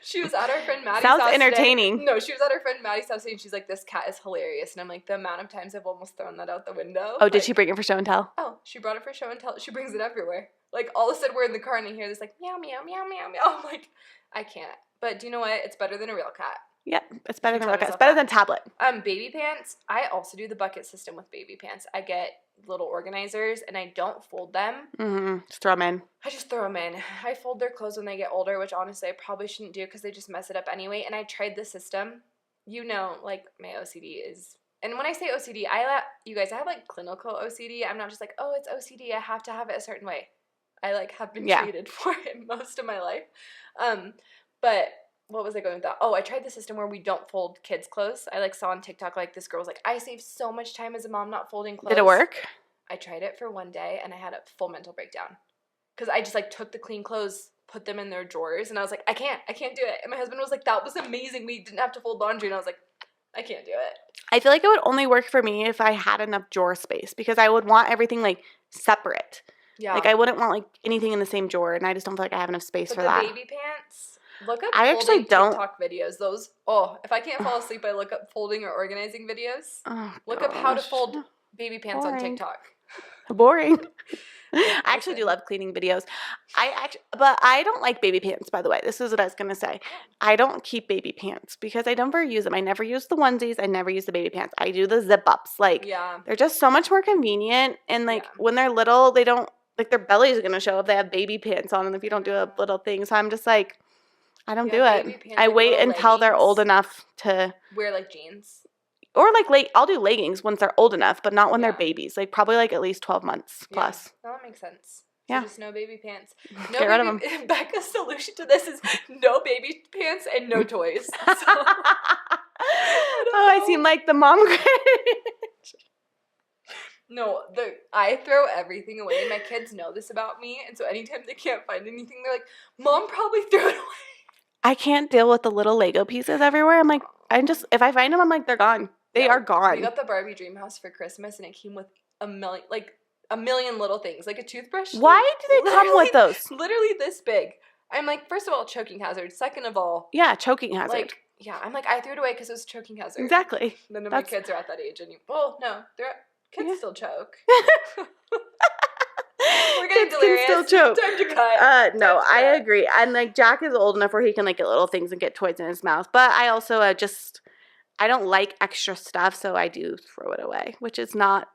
She was at our friend Maddie's house. Sounds entertaining. No, she was at our friend Maddie's house and she's like, this cat is hilarious. And I'm like, the amount of times I've almost thrown that out the window. Oh, did she bring it for show and tell? Oh, she brought it for show and tell. She brings it everywhere. Like, all of a sudden we're in the car and I hear this like, meow, meow, meow, meow, meow. I'm like, I can't. But do you know what? It's better than a real cat. Yeah, it's better than real cat. It's better than tablet. Baby pants. I also do the bucket system with baby pants. I get little organizers and I don't fold them. Mm-hmm. Just throw them in. I just throw them in. I fold their clothes when they get older, which honestly I probably shouldn't do because they just mess it up anyway. And I tried the system. You know, like my OCD is, and when I say OCD, I have like clinical OCD. I'm not just like, oh, it's OCD. I have to have it a certain way. I like have been treated for it most of my life. But what was I going with that? Oh, I tried the system where we don't fold kids' clothes. I like saw on TikTok like this girl was like, I save so much time as a mom not folding clothes. Did it work? I tried it for one day and I had a full mental breakdown. Because I just like took the clean clothes, put them in their drawers, and I was like, I can't do it. And my husband was like, that was amazing. We didn't have to fold laundry. And I was like, I can't do it. I feel like it would only work for me if I had enough drawer space because I would want everything like separate. Yeah. Like I wouldn't want like anything in the same drawer, and I just don't feel like I have enough space for that. The baby pants. Look up I actually don't TikTok videos. Those if I can't fall asleep, I look up folding or organizing videos. Look up how to fold baby pants on TikTok. Boring. I actually do love cleaning videos. But I don't like baby pants, by the way. This is what I was going to say. I don't keep baby pants because I never use them. I never use the onesies. I never use the baby pants. I do the zip ups. Like, they're just so much more convenient. And like when they're little, they don't, like their belly is going to show if they have baby pants on them if you don't do a little thing. So I'm just like, I don't do it. I wait until they're old enough to wear like jeans. Or like I'll do leggings once they're old enough, but not when they're babies. Like probably like at least 12 months plus. No, that makes sense. Yeah. So just no baby pants. No Get rid of them. Becca's solution to this is no baby pants and no toys. So, I seem like the mom. No, I throw everything away. My kids know this about me, and so anytime they can't find anything, they're like, Mom probably threw it away. I can't deal with the little Lego pieces everywhere. I'm like, if I find them, I'm like, they're gone. They are gone. We got the Barbie dream house for Christmas, and it came with a million little things, like a toothbrush. Why do they come with those? Literally this big. I'm like, first of all, choking hazard. Second of all, choking hazard. I'm like, I threw it away because it was a choking hazard. Exactly. None of my kids are at that age anymore. Well, no, kids still choke. We're getting delirious. Can still choke. Time to cut. No, I agree. And like Jack is old enough where he can like get little things and get toys in his mouth. But I also I don't like extra stuff, so I do throw it away, which is not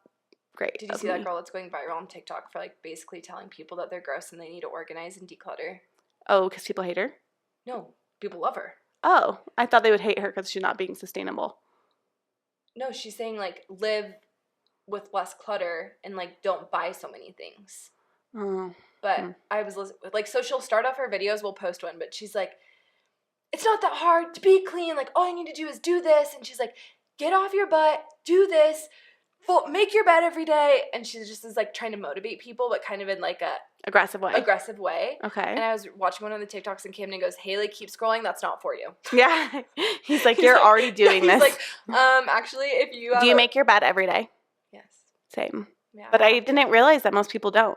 great. Did you see that girl that's going viral on TikTok for like basically telling people that they're gross and they need to organize and declutter? Oh, because people hate her? No, people love her. Oh, I thought they would hate her because she's not being sustainable. No, she's saying like live with less clutter and like don't buy so many things. But I was listening, like, so she'll start off her videos, we'll post one, but she's like, it's not that hard to be clean, like all you need to do is do this, and she's like, get off your butt, do this, make your bed every day, and she just is like trying to motivate people, but kind of in like a aggressive way. Okay. And I was watching one of the TikToks and Camden goes, Haley, keep scrolling, that's not for you. Yeah. He's like, you're already doing this. He's like, actually, if you do you make your bed every day? Yes. Same. Yeah, but I didn't realize that most people don't.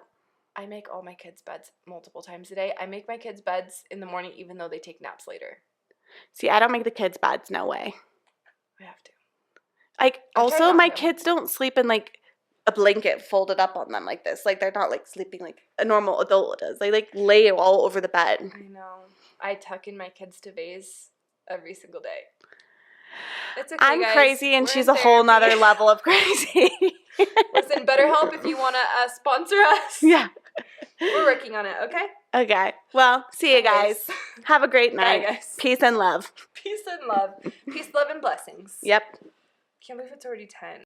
I make all my kids' beds multiple times a day. I make my kids' beds in the morning even though they take naps later. See, I don't make the kids' beds. No way. I have to. Like, also, my kids don't sleep in, like, a blanket folded up on them like this. Like, they're not, like, sleeping like a normal adult does. They, like, lay all over the bed. I know. I tuck in my kids' duvets every single day. It's okay, I'm guys. crazy, and she's a whole nother level of crazy. Listen, BetterHelp, if you want to sponsor us. Yeah. We're working on it, okay? Okay. Well, see you guys. Have a great night. Bye, guys. Peace and love. Peace and love. Peace, love, and blessings. Yep. Can't believe it's already 10.